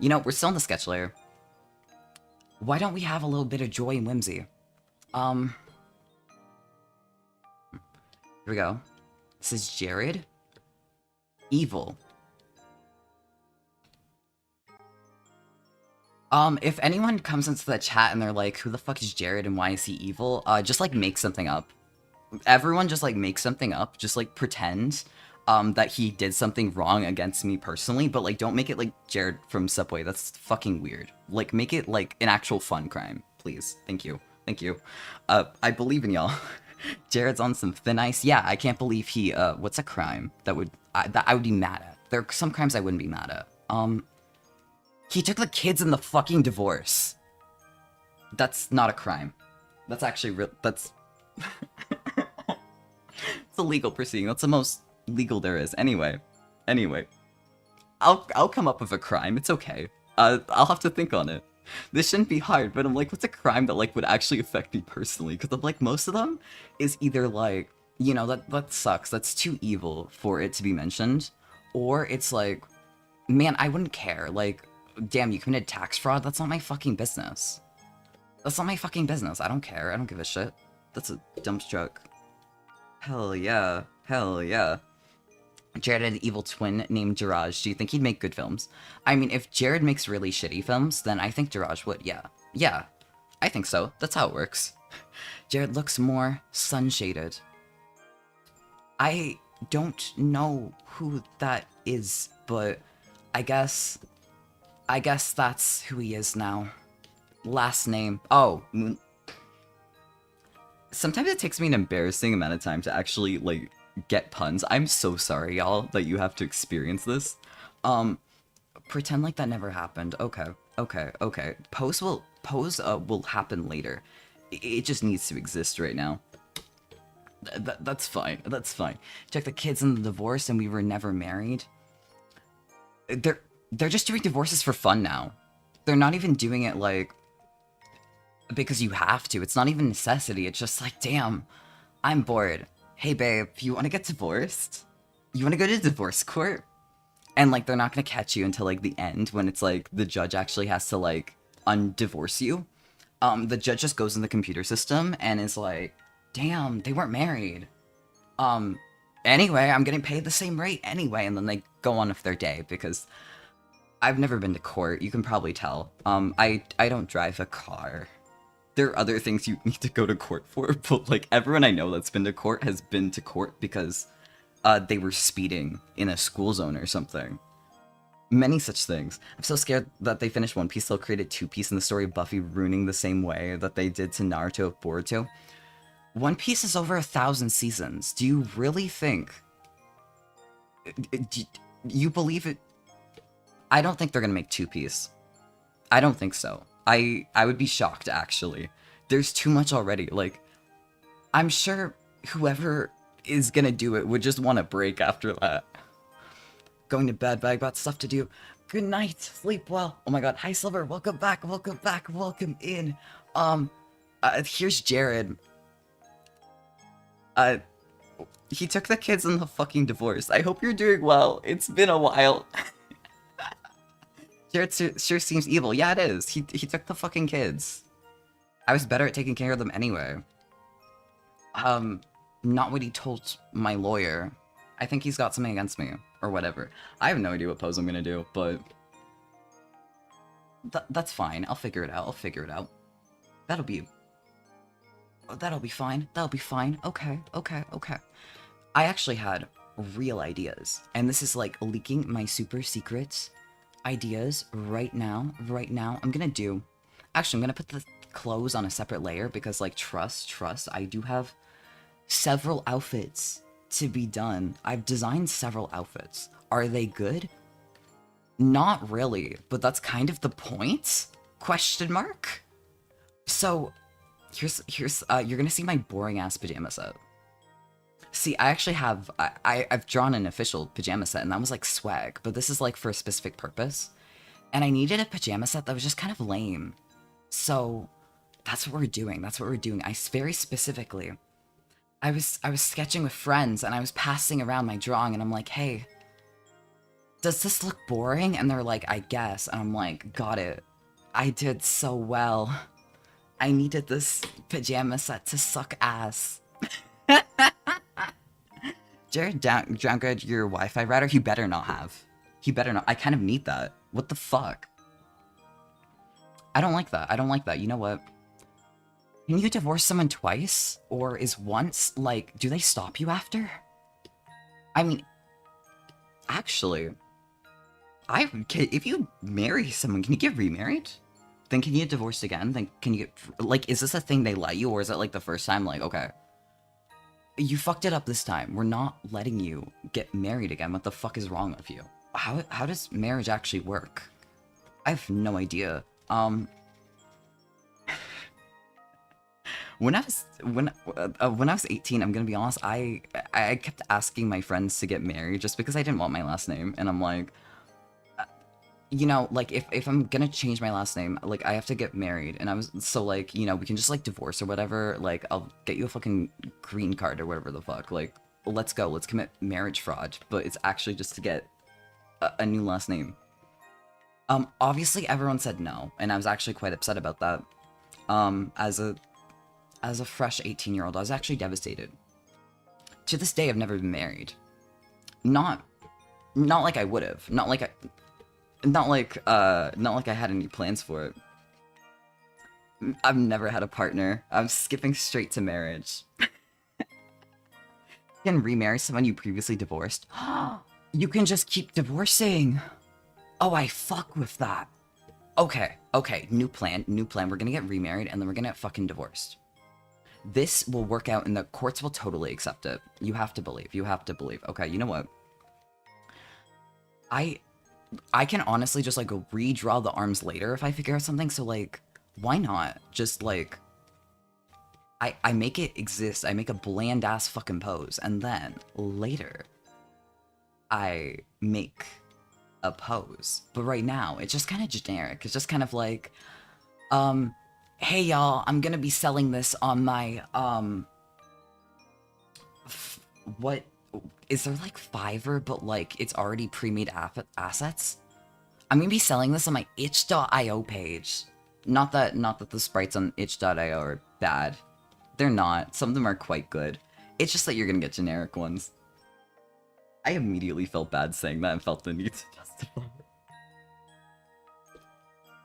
You know, we're still in the sketch layer. Why don't we have a little bit of joy and whimsy? Here we go. This is Jared. Evil. If anyone comes into the chat and they're like, who the fuck is Jared and why is he evil? Just, like, make something up. Everyone just, like, make something up. Just, like, pretend, that he did something wrong against me personally, but, like, don't make it, like, Jared from Subway. That's fucking weird. Like, make it, like, an actual fun crime, please. Thank you. Thank you. I believe in y'all. Jared's on some thin ice. Yeah, I can't believe he, what's a crime that I would be mad at? There are some crimes I wouldn't be mad at. He took the kids in the fucking divorce. That's not a crime. That's actually real. That's... It's a legal proceeding. That's the most legal there is. Anyway. I'll come up with a crime. It's okay. I'll have to think on it. This shouldn't be hard, but I'm like, what's a crime that, like, would actually affect me personally? Because I'm like, most of them is either, like, you know, that sucks. That's too evil for it to be mentioned. Or it's like, man, I wouldn't care. Like... Damn, you committed tax fraud? That's not my fucking business. That's not my fucking business. I don't care. I don't give a shit. That's a dump truck. Hell yeah. Hell yeah. Jared had an evil twin named Jiraj. Do you think he'd make good films? I mean, if Jared makes really shitty films, then I think Jiraj would, yeah. Yeah. I think so. That's how it works. Jared looks more sun-shaded. I don't know who that is, but I guess that's who he is now. Last name. Oh, Moon. Sometimes it takes me an embarrassing amount of time to actually, like, get puns. I'm so sorry, y'all, that you have to experience this. Pretend like that never happened. Okay. Pose will happen later. It just needs to exist right now. That's fine. That's fine. Check the kids in the divorce and we were never married. They're just doing divorces for fun now. They're not even doing it, like, because you have to. It's not even necessity. It's just like, damn, I'm bored. Hey, babe, you want to get divorced? You want to go to divorce court? And, like, they're not going to catch you until, like, the end when it's, like, the judge actually has to, like, undivorce you. The judge just goes in the computer system and is like, damn, they weren't married. Anyway, I'm getting paid the same rate anyway. And then they go on with their day because... I've never been to court, you can probably tell. I don't drive a car. There are other things you need to go to court for, but, like, everyone I know that's been to court has been to court because they were speeding in a school zone or something. Many such things. I'm so scared that they finished One Piece, they'll create a two-piece in the story of Buffy ruining the same way that they did to Naruto of Boruto. One Piece is over 1,000 seasons. Do you really think... Do you believe it... I don't think they're gonna make two-piece. I don't think so. I would be shocked, actually. There's too much already. Like, I'm sure whoever is gonna do it would just want a break after that. Going to bed, but I got stuff to do. Good night, sleep well. Oh my god, hi Silver, welcome back, welcome in. Here's Jared. He took the kids in the fucking divorce. I hope you're doing well. It's been a while. Jared sure seems evil. Yeah, it is. He took the fucking kids. I was better at taking care of them anyway. Not what he told my lawyer. I think he's got something against me, or whatever. I have no idea what pose I'm gonna do, but... That's fine. I'll figure it out. That'll be fine. Okay. I actually had real ideas. And this is like leaking my super secret ideas right now. I'm gonna put the clothes on a separate layer because like trust, I do have several outfits to be done. I've designed several outfits. Are they good? Not really, but that's kind of the point? Question mark? So, here's you're gonna see my boring ass pajama set. See, I actually have, I've drawn an official pajama set, and that was like swag, but this is like for a specific purpose. And I needed a pajama set that was just kind of lame. So, that's what we're doing. I very specifically, I was sketching with friends, and I was passing around my drawing, and I'm like, hey, does this look boring? And they're like, I guess. And I'm like, got it. I did so well. I needed this pajama set to suck ass. Jared downgraded your Wi-Fi router? He better not have. He better not. I kind of need that. What the fuck? I don't like that. You know what? Can you divorce someone twice? Or is once, like, do they stop you after? I mean, actually, if you marry someone, can you get remarried? Then can you get divorced again? Then can you get, like, is this a thing they let you? Or is it like the first time, like, okay, you fucked it up this time. We're not letting you get married again. What the fuck is wrong with you? How does marriage actually work? I have no idea. When I was 18, I'm gonna be honest, I kept asking my friends to get married just because I didn't want my last name, and I'm like, you know, like, if I'm gonna change my last name, like, I have to get married, and I was, so, like, you know, we can just, like, divorce or whatever, like, I'll get you a fucking green card or whatever the fuck, like, let's go, let's commit marriage fraud, but it's actually just to get a new last name. Obviously everyone said no, and I was actually quite upset about that. As a fresh 18-year-old, I was actually devastated. To this day, I've never been married. Not like I would have, not like I had any plans for it. I've never had a partner. I'm skipping straight to marriage. You can remarry someone you previously divorced. You can just keep divorcing. Oh, I fuck with that. Okay, new plan. We're gonna get remarried, and then we're gonna get fucking divorced. This will work out, and the courts will totally accept it. You have to believe. Okay, you know what? I can honestly just, like, redraw the arms later if I figure out something, so, like, why not? Just, like, I make it exist, I make a bland-ass fucking pose, and then, later, I make a pose. But right now, it's just kind of generic. It's just kind of like, hey y'all, I'm gonna be selling this on my, what? Is there, like, Fiverr, but, like, it's already pre-made assets? I'm gonna be selling this on my itch.io page. Not that the sprites on itch.io are bad. They're not. Some of them are quite good. It's just that you're gonna get generic ones. I immediately felt bad saying that and felt the need to justify it.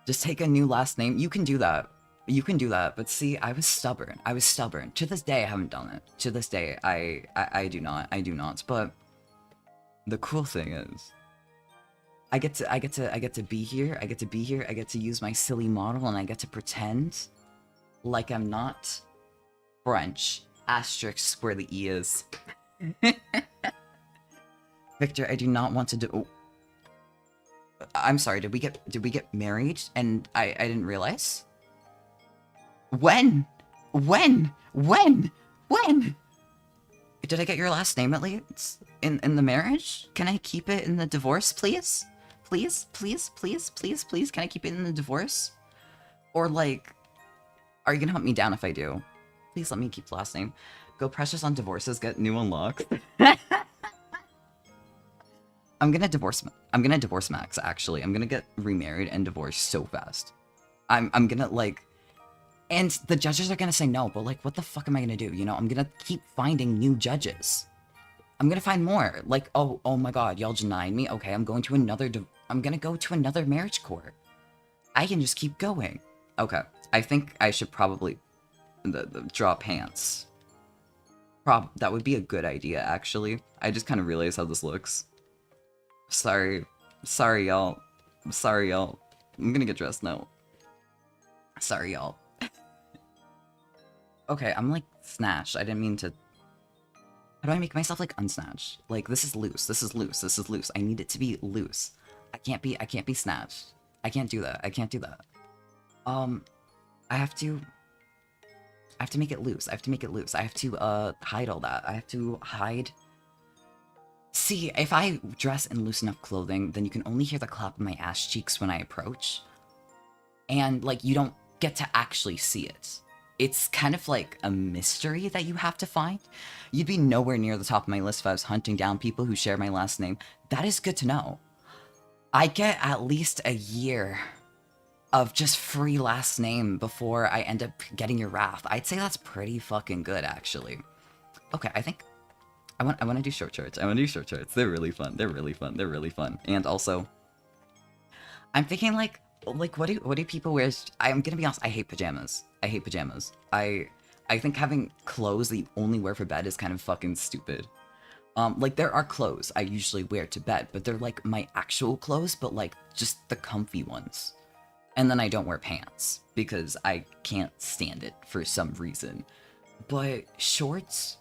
Just take a new last name. You can do that. But see, I was stubborn. To this day, I haven't done it. To this day, I do not. But the cool thing is, I get to be here. I get to use my silly model, and I get to pretend like I'm not French. Asterisk where the E is. Victor, I do not want to do. Oh. I'm sorry. Did we get married? And I didn't realize. When? Did I get your last name at least in the marriage? Can I keep it in the divorce, please? Please? Can I keep it in the divorce? Or, like, are you gonna hunt me down if I do? Please let me keep the last name. Go precious on divorces, get new unlocks. I'm gonna divorce Max, actually. I'm gonna get remarried and divorced so fast. I'm gonna, like... And the judges are gonna say no, but, like, what the fuck am I gonna do? You know, I'm gonna keep finding new judges. I'm gonna find more. Like, oh my god, y'all denied me? Okay, I'm gonna go to another marriage court. I can just keep going. Okay, I think I should probably draw pants. That would be a good idea, actually. I just kind of realized how this looks. Sorry. Sorry, y'all. Sorry, y'all. I'm gonna get dressed now. Sorry, y'all. Okay, I'm like snatched. I didn't mean to... How do I make myself like unsnatched? Like, this is loose. This is loose. This is loose. I need it to be loose. I can't be snatched. I can't do that. I can't do that. I have to make it loose. I have to make it loose. I have to, hide all that. I have to hide... See, if I dress in loose enough clothing, then you can only hear the clap of my ass cheeks when I approach. And, like, you don't get to actually see it. It's kind of like a mystery that you have to find. You'd be nowhere near the top of my list if I was hunting down people who share my last name. That is good to know. I get at least a year of just free last name before I end up getting your wrath. I'd say that's pretty fucking good, actually. Okay, I think I want to do short shorts. I want to do short shorts. They're really fun. They're really fun. They're really fun. And also, I'm thinking like what do people wear? I'm gonna be honest. I hate pajamas. I hate pajamas. I think having clothes that you only wear for bed is kind of fucking stupid. Like, there are clothes I usually wear to bed, but they're like my actual clothes, but like just the comfy ones. And then I don't wear pants because I can't stand it for some reason. But shorts,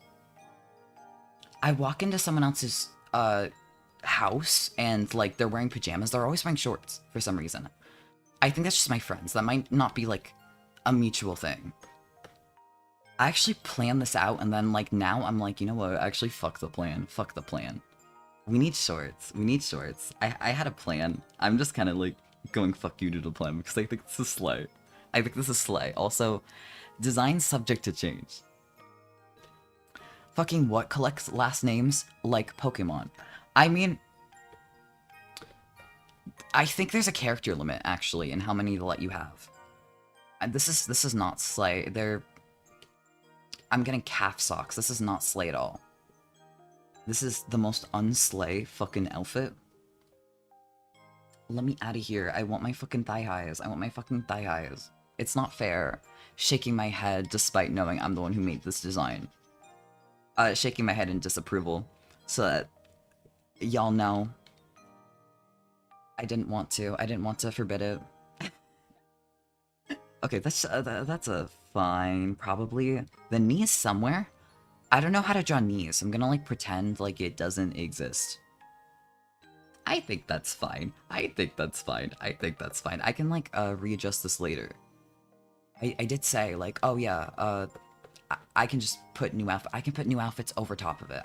I walk into someone else's house and like they're wearing pajamas. They're always wearing shorts for some reason. I think that's just my friends. That might not be like a mutual thing. I actually planned this out, and then like now I'm like, you know what? Actually, fuck the plan. Fuck the plan. We need shorts. We need shorts. I had a plan. I'm just kind of like going fuck you to the plan because I think this is slay. I think this is slay. Also, design subject to change. Fucking what collects last names like Pokemon? I mean, I think there's a character limit actually in how many to let you have. And this is not slay. I'm getting calf socks. This is not slay at all. This is the most unslay fucking outfit. Let me out of here. I want my fucking thigh highs. I want my fucking thigh highs. It's not fair. Shaking my head despite knowing I'm the one who made this design. Shaking my head in disapproval so that y'all know I didn't want to forbid it. Okay, that's a fine, probably. The knee is somewhere. I don't know how to draw knees. I'm gonna like pretend like it doesn't exist. I think that's fine. I think that's fine. I think that's fine. I can like readjust this later. I did say like, oh yeah, I can just put new outfit. I can put new outfits over top of it.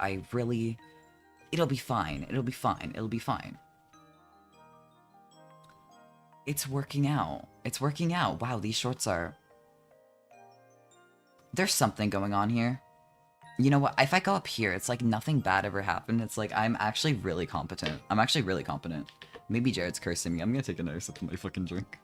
It'll be fine. It'll be fine. It'll be fine. It's working out. It's working out. Wow, these shorts are... There's something going on here. You know what? If I go up here, it's like nothing bad ever happened. It's like I'm actually really competent. I'm actually really competent. Maybe Jared's cursing me. I'm gonna take another sip of my fucking drink.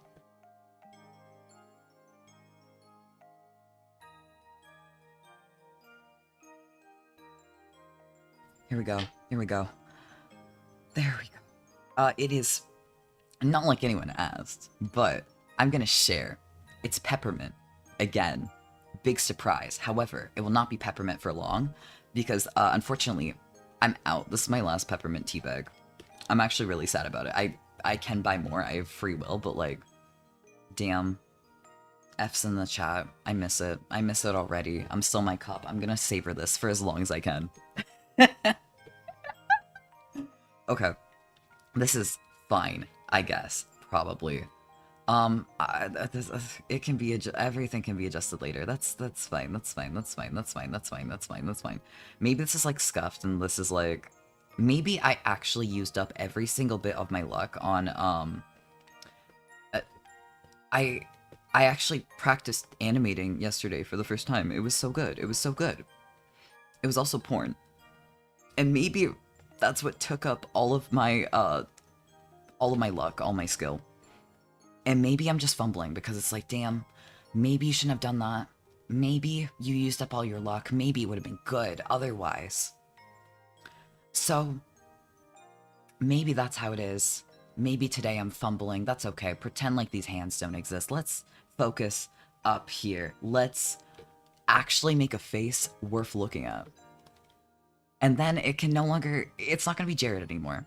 Here we go. Here we go. There we go. It is not like anyone asked, but I'm gonna share. It's peppermint. Again, big surprise. However, it will not be peppermint for long because, unfortunately, I'm out. This is my last peppermint tea bag. I'm actually really sad about it. I can buy more. I have free will, but like, damn. F's in the chat. I miss it. I miss it already. I'm still my cup. I'm gonna savor this for as long as I can. Okay. This is fine, I guess. Probably. It can be everything can be adjusted later. That's fine. That's fine. That's fine. That's fine. That's fine. That's fine. That's fine. Maybe this is like scuffed, and this is like, maybe I actually used up every single bit of my luck on I actually practiced animating yesterday for the first time. It was so good. It was so good. It was also porn, and maybe that's what took up all of my luck, all my skill. And maybe I'm just fumbling because it's like, damn, maybe you shouldn't have done that. Maybe you used up all your luck. Maybe it would have been good otherwise. So, maybe that's how it is. Maybe today I'm fumbling. That's okay. Pretend like these hands don't exist. Let's focus up here. Let's actually make a face worth looking at. And then it can no longer, it's not gonna be Jared anymore.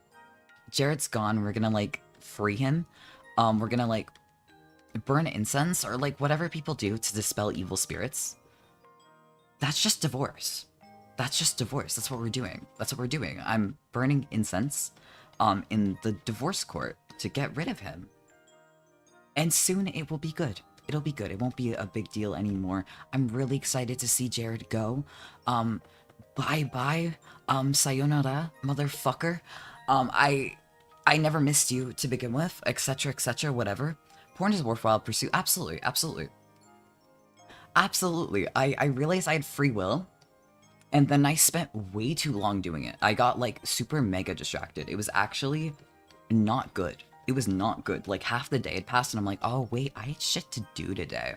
Jared's gone, we're gonna like free him. We're gonna like burn incense or like whatever people do to dispel evil spirits. That's just divorce. That's just divorce. That's what we're doing. That's what we're doing. I'm burning incense in the divorce court to get rid of him. And soon it will be good. It'll be good. It won't be a big deal anymore. I'm really excited to see Jared go. Bye-bye, sayonara, motherfucker. I never missed you to begin with, etc., whatever. Porn is a worthwhile pursuit. Absolutely, absolutely. Absolutely. I realized I had free will, and then I spent way too long doing it. I got, like, super mega distracted. It was actually not good. It was not good. Like, half the day had passed, and I'm like, oh, wait, I had shit to do today.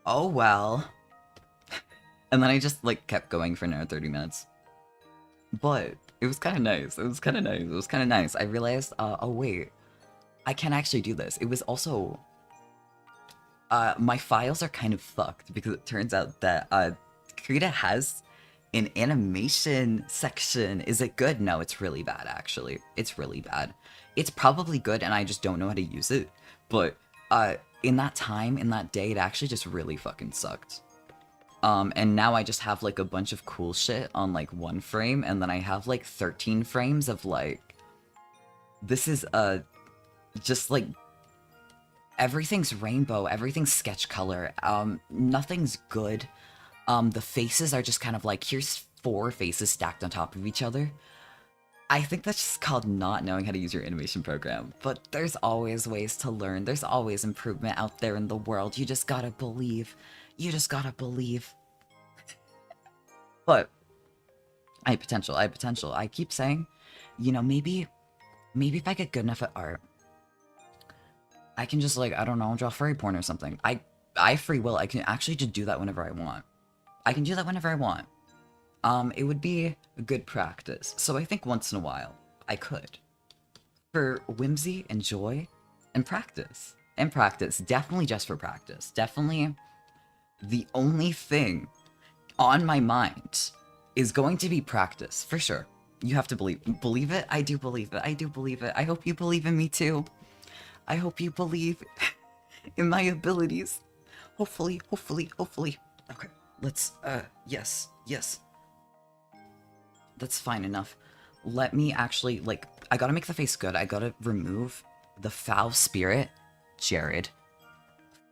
Oh, well. And then I just, like, kept going for another 30 minutes. But it was kind of nice. It was kind of nice. It was kind of nice. I realized, oh, wait, I can actually do this. It was also... my files are kind of fucked because it turns out that Krita has an animation section. Is it good? No, it's really bad, actually. It's really bad. It's probably good, and I just don't know how to use it. But in that time, in that day, it actually just really fucking sucked. And now I just have, like, a bunch of cool shit on, like, one frame, and then I have, like, 13 frames of, like... This is, just, like... Everything's rainbow, everything's sketch color, nothing's good. The faces are just kind of like, here's 4 faces stacked on top of each other. I think that's just called not knowing how to use your animation program, but there's always ways to learn, there's always improvement out there in the world, you just gotta believe. You just gotta believe. But, I have potential, I keep saying, you know, maybe if I get good enough at art, I can just, like, I don't know, draw furry porn or something. I free will. I can actually just do that whenever I want. I can do that whenever I want. It would be a good practice. So I think once in a while, I could. For whimsy and joy and practice. And practice. Definitely just for practice. Definitely the only thing on my mind is going to be practice. For sure. You have to believe it. I do believe it. I do believe it. I hope you believe in me too. I hope you believe in my abilities. Hopefully. Okay, let's, yes. That's fine enough. Let me actually, like, I gotta make the face good. I gotta remove the foul spirit, Jared,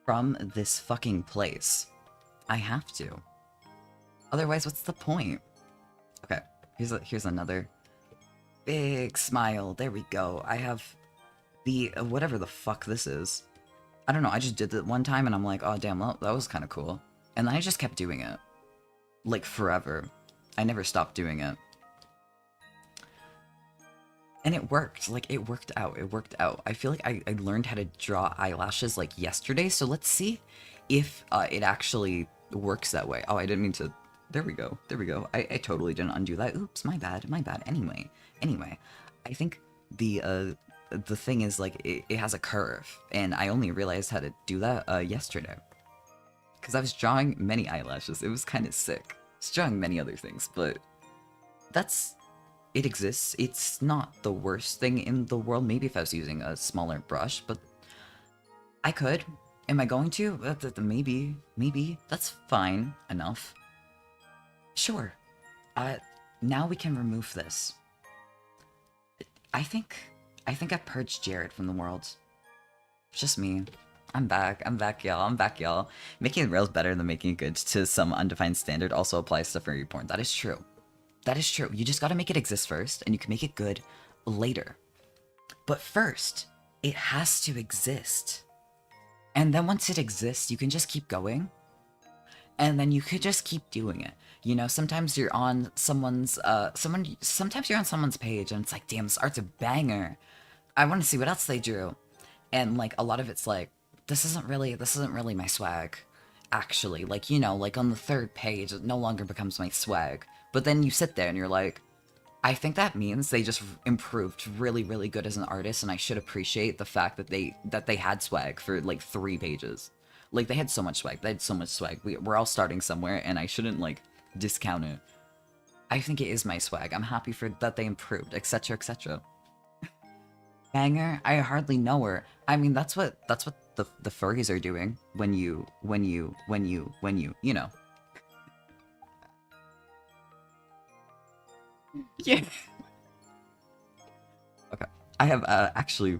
from this fucking place. I have to. Otherwise, what's the point? Okay, here's another big smile. There we go. I have... the, whatever the fuck this is. I don't know, I just did that one time and I'm like, oh damn, well, that was kind of cool. And then I just kept doing it. Like, forever. I never stopped doing it. And it worked, like, it worked out, I feel like I learned how to draw eyelashes, like, yesterday, so let's see if it actually works that way. Oh, I didn't mean to... There we go. I totally didn't undo that. Oops, my bad. Anyway, I think the thing is, like, it has a curve, and I only realized how to do that yesterday. Because I was drawing many eyelashes. It was kind of sick. I was drawing many other things, but that's... It exists. It's not the worst thing in the world. Maybe if I was using a smaller brush, but I could. Am I going to? Maybe. That's fine enough. Sure. Now we can remove this. I think I purged Jared from the world. It's just me. I'm back, y'all. Making Rails better than making it good to some undefined standard also applies to furry porn. That is true. You just gotta make it exist first, and you can make it good later. But first, it has to exist. And then once it exists, you can just keep going. And then you could just keep doing it. You know, sometimes you're on someone's, sometimes you're on someone's page, and it's like, damn, this art's a banger. I want to see what else they drew. And, like, a lot of it's like, this isn't really my swag. Actually, like, you know, like on the 3rd page, it no longer becomes my swag. But then you sit there and you're like, I think that means they just improved really, really good as an artist, and I should appreciate the fact that they had swag for, like, 3 pages. Like, they had so much swag. We're all starting somewhere, and I shouldn't, like, discount it. I think it is my swag. I'm happy for that they improved, etc., etc. Banger? I hardly know her. I mean, that's what the furries are doing when you know. Yeah. Okay. I have actually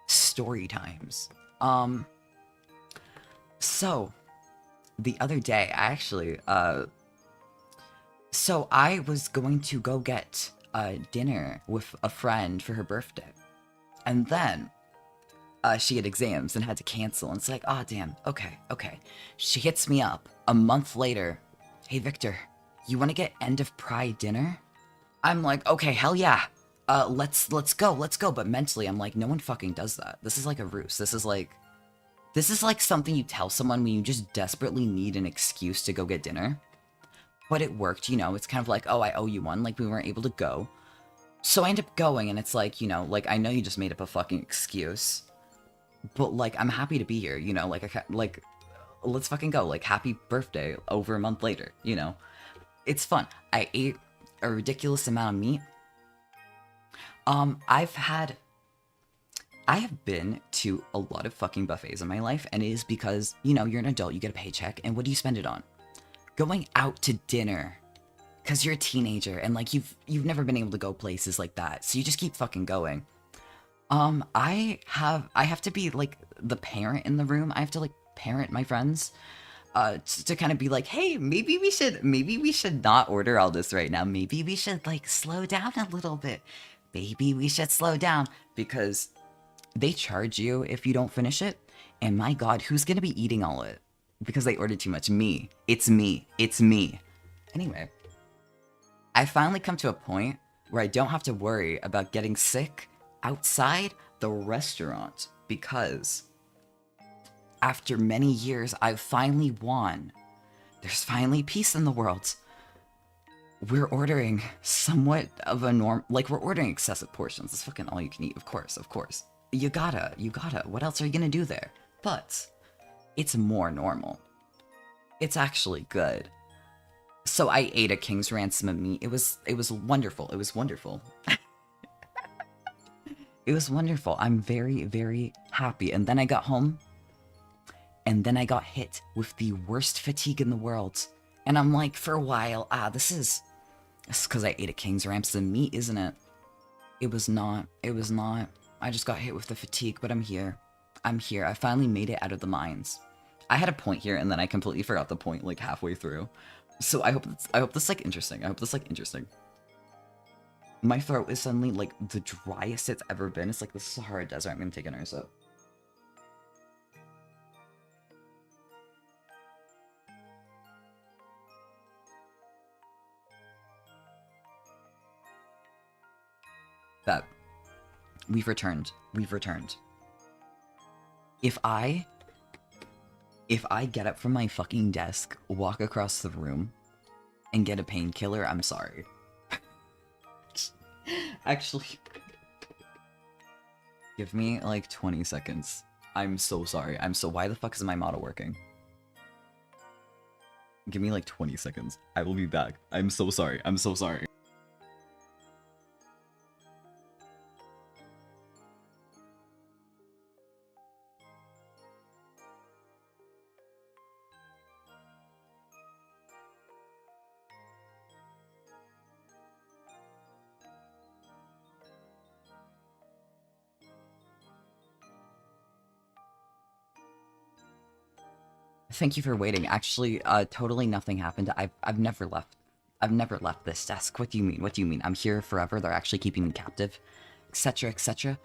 story times. So the other day, I actually so I was going to go get dinner with a friend for her birthday, and then she had exams and had to cancel. And it's like, oh damn, okay. She hits me up a month later. Hey Victor, you want to get end of Pride dinner? I'm like, okay, hell yeah. Let's go. But mentally, I'm like, no one fucking does that. This is like a ruse. This is like something you tell someone when you just desperately need an excuse to go get dinner. But it worked, you know. It's kind of like, oh, I owe you one. Like we weren't able to go, so I end up going, and it's like, you know, like I know you just made up a fucking excuse, but like I'm happy to be here, you know. Like let's fucking go. Like happy birthday over a month later, you know. It's fun. I ate a ridiculous amount of meat. I have been to a lot of fucking buffets in my life, and it is because, you know, you're an adult, you get a paycheck, and what do you spend it on? Going out to dinner. Cause you're a teenager, and like you've never been able to go places like that, so you just keep fucking going. I have to be like the parent in the room. I have to like parent my friends, to kind of be like, hey, maybe we should not order all this right now. Maybe we should like slow down a little bit. Maybe we should slow down because they charge you if you don't finish it. And my God, who's gonna be eating all it? Because they ordered too much. Me. It's me. It's me. Anyway, I finally come to a point where I don't have to worry about getting sick outside the restaurant because after many years, I've finally won. There's finally peace in the world. We're ordering somewhat of a like we're ordering excessive portions. It's fucking all you can eat, of course. You gotta. What else are you gonna do there? But it's more normal. It's actually good. So I ate a king's ransom of meat. It was wonderful. It was wonderful. It was wonderful. I'm very, very happy. And then I got home, and then I got hit with the worst fatigue in the world. And I'm like, for a while, this is because I ate a king's ransom of meat, isn't it? It was not. I just got hit with the fatigue, but I'm here. I finally made it out of the mines. I had a point here, and then I completely forgot the point like halfway through. So I hope this like interesting. My throat is suddenly like the driest it's ever been. It's like the Sahara Desert. I'm gonna take a nurse up. That we've returned. If I get up from my fucking desk, walk across the room, and get a painkiller, I'm sorry. Actually, give me like 20 seconds. I'm so sorry. Why the fuck is my model working? Give me like 20 seconds. I will be back. I'm so sorry. Thank you for waiting. Actually, totally nothing happened. I've never left. I've never left this desk. What do you mean? I'm here forever. They're actually keeping me captive, etc., etc.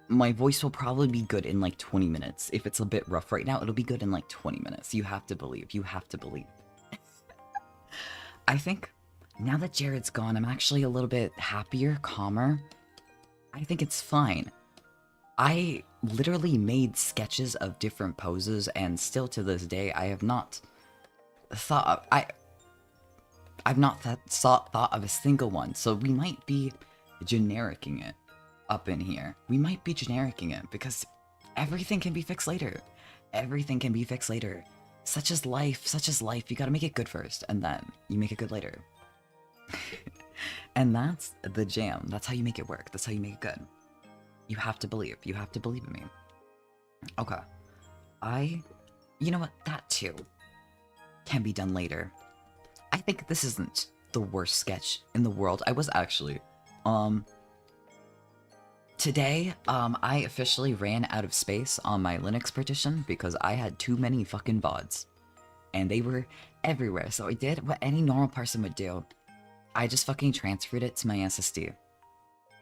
My voice will probably be good in like 20 minutes. If it's a bit rough right now, it'll be good in like 20 minutes. You have to believe. I think now that Jared's gone, I'm actually a little bit happier, calmer. I think it's fine. I literally made sketches of different poses, and still to this day, I have not thought thought of a single one. So we might be genericing it up in here. Because everything can be fixed later. Such is life, such is life. You gotta make it good first, and then you make it good later. And that's the jam. That's how you make it work. That's how you make it good. You have to believe. You have to believe in me. Okay. You know what? That too can be done later. I think this isn't the worst sketch in the world. I was actually, today, I officially ran out of space on my Linux partition because I had too many fucking VODs. And they were everywhere, so I did what any normal person would do. I just fucking transferred it to my SSD.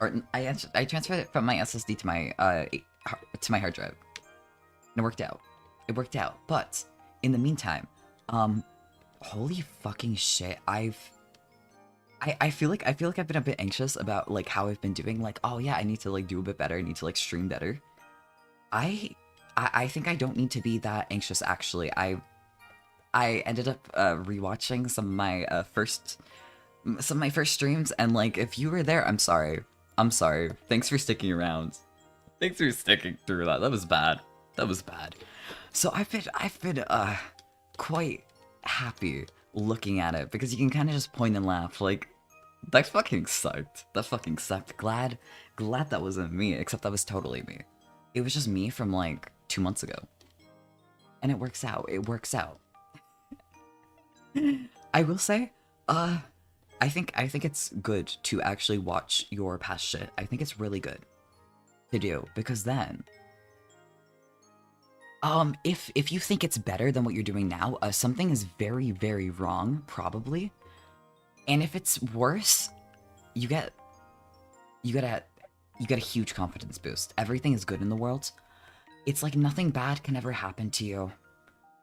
Or, I transferred it from my SSD to my hard drive. And it worked out. It worked out. But, in the meantime, holy fucking shit, I feel like I've been a bit anxious about like how I've been doing. Like, oh yeah, I need to like do a bit better. I need to like stream better. I think I don't need to be that anxious. Actually, I ended up rewatching some of my first streams, and like if you were there, I'm sorry. I'm sorry. Thanks for sticking around. Thanks for sticking through that. That was bad. That was bad. So I've been quite happy looking at it because you can kind of just point and laugh like that fucking sucked. That fucking sucked. Glad that wasn't me, except that was totally me. It was just me from like 2 months ago. And it works out. It works out. I will say, I think it's good to actually watch your past shit. I think it's really good to do because then if you think it's better than what you're doing now, something is very, very wrong, probably. And if it's worse, you get a huge confidence boost. Everything is good in the world. It's like nothing bad can ever happen to you.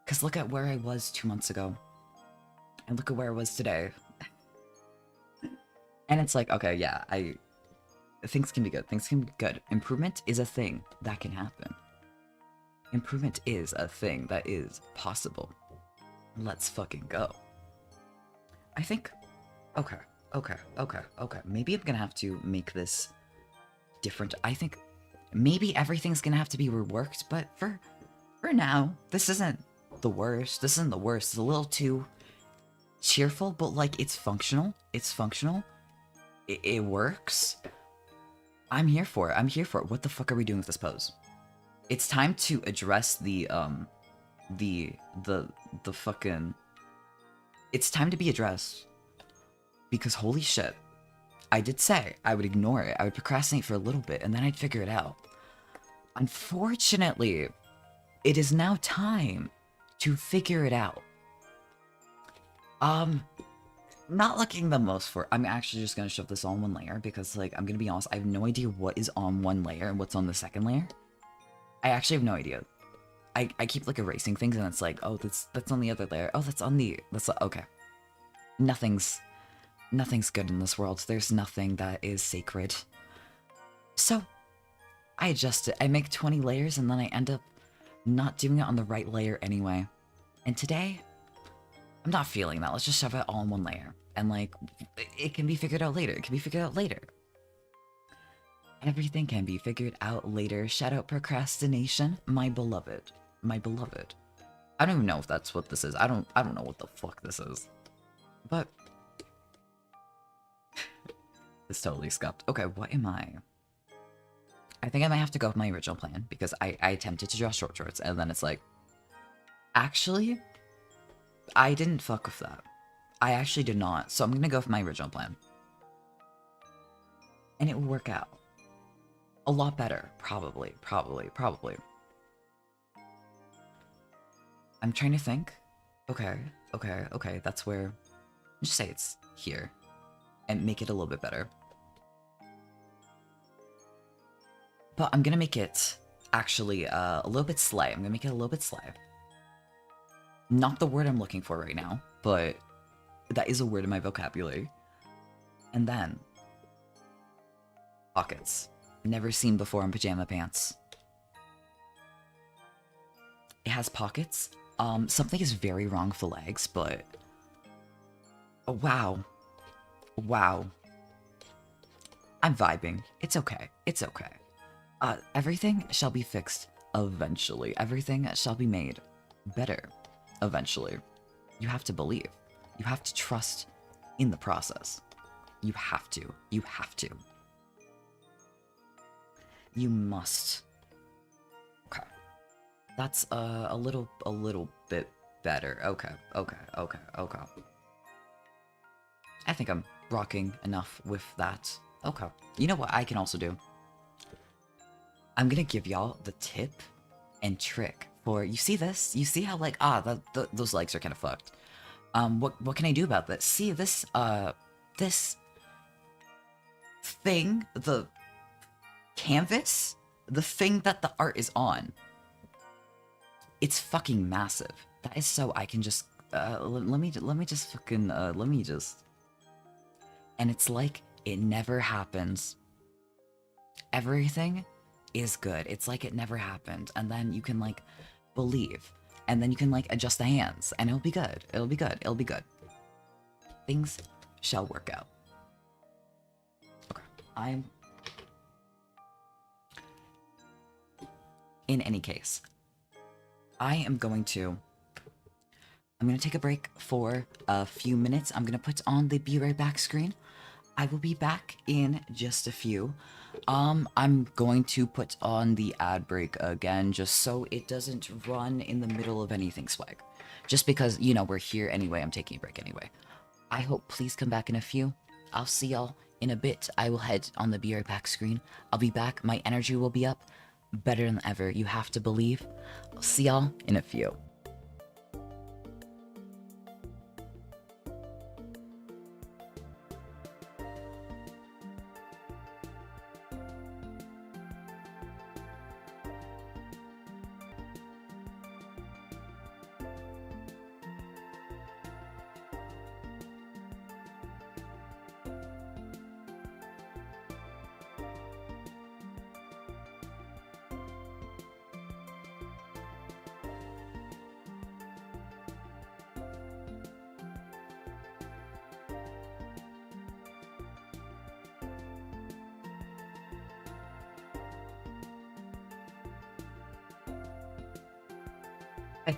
Cause look at where I was 2 months ago. And look at where I was today. And it's like, okay, yeah, things can be good. Things can be good. Improvement is a thing that can happen. Improvement is a thing that is possible. Let's fucking go. I think... Okay. Maybe I'm gonna have to make this different. I think maybe everything's gonna have to be reworked, but for now, this isn't the worst. This isn't the worst. It's a little too cheerful, but like, it's functional. It's functional. It works. I'm here for it. I'm here for it. What the fuck are we doing with this pose? It's time to address the fucking... It's time to be addressed. Because holy shit. I did say I would ignore it. I would procrastinate for a little bit, and then I'd figure it out. Unfortunately, it is now time to figure it out. Not looking the most for... I'm actually just gonna shove this all in one layer, because, like, I'm gonna be honest, I have no idea what is on one layer and what's on the second layer. I actually have no idea. I keep, like, erasing things, and it's like, oh, that's on the other layer. Oh, that's on the... okay. Nothing's good in this world. There's nothing that is sacred. So, I adjust it. I make 20 layers, and then I end up not doing it on the right layer anyway. And today, I'm not feeling that. Let's just shove it all in one layer. And, like, it can be figured out later. It can be figured out later. Everything can be figured out later. Shout out procrastination, my beloved. My beloved. I don't even know if that's what this is. I don't know what the fuck this is. But this totally scuffed. Okay, what am I? I think I might have to go with my original plan because I attempted to draw short shorts and then it's like, actually, I didn't fuck with that. I actually did not. So I'm gonna go with my original plan. And it will work out. A lot better. Probably. I'm trying to think. Okay. That's where... Just say it's here. And make it a little bit better. But I'm gonna make it, actually, a little bit sly. I'm gonna make it a little bit sly. Not the word I'm looking for right now, but that is a word in my vocabulary. And then... pockets. Never seen before in pajama pants. It has pockets. Something is very wrong with the legs, but... Oh, wow. Wow. I'm vibing. It's okay. It's okay. Everything shall be fixed eventually. Everything shall be made better eventually. You have to believe. You have to trust in the process. You have to. You have to. You must. Okay. That's a little bit better. Okay. I think I'm rocking enough with that. Okay. You know what I can also do? I'm gonna give y'all the tip and trick for, you see this? You see how like, those legs are kind of fucked. What can I do about this? See this, this thing, the canvas, the thing that the art is on. It's fucking massive. That is so I can just, let me just fucking, and it's like, it never happens. Everything is good. It's like it never happened. And then you can like believe. And then you can like adjust the hands. And it'll be good. It'll be good. It'll be good. Things shall work out. Okay. In any case, I'm going to take a break for a few minutes. I'm gonna put on the be right back screen. I will be back in just a few. I'm going to put on the ad break again, just so it doesn't run in the middle of anything swag. Just because, you know, we're here anyway, I'm taking a break anyway. I hope please come back in a few. I'll see y'all in a bit. I will head on the be right back screen. I'll be back, my energy will be up, better than ever. You have to believe. I'll see y'all in a few.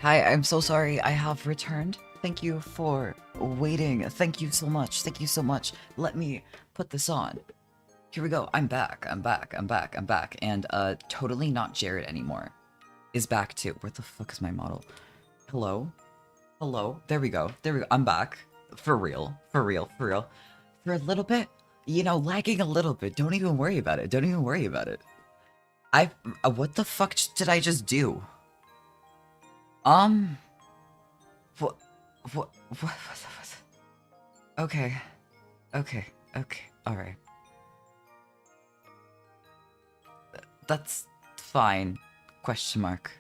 Hi, I'm so sorry. I have returned. Thank you for waiting. Thank you so much. Thank you so much. Let me put this on. Here we go. I'm back. I'm back. And totally not Jared anymore. Is back too. Where the fuck is my model? Hello? Hello? There we go. I'm back. For real. For a little bit, you know, lagging a little bit. Don't even worry about it. What the fuck did I just do? What? Okay, alright. That's fine. Question mark.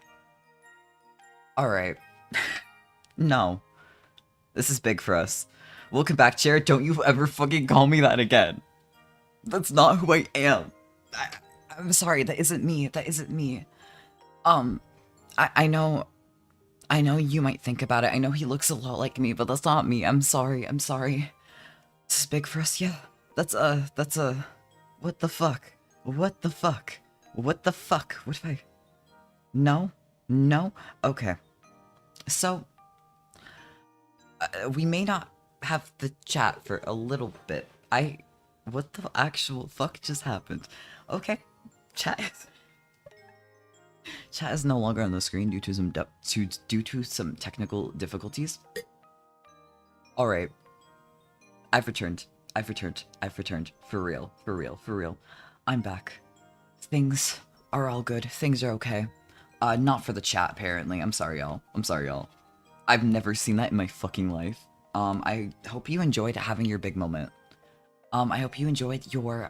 Alright. No. This is big for us. Welcome back, Jared. Don't you ever fucking call me that again. That's not who I am. I'm sorry, that isn't me. I know you might think about it. I know he looks a lot like me, but that's not me. I'm sorry. This is big for us, yeah. That's what the fuck? What if I... No? Okay. So, we may not have the chat for a little bit. What the actual fuck just happened? Okay, chat is no longer on the screen due to some technical difficulties. All right, I've returned. For real. I'm back. Things are all good. Things are okay. Not for the chat, apparently. I'm sorry, y'all. I've never seen that in my fucking life. I hope you enjoyed having your big moment. I hope you enjoyed your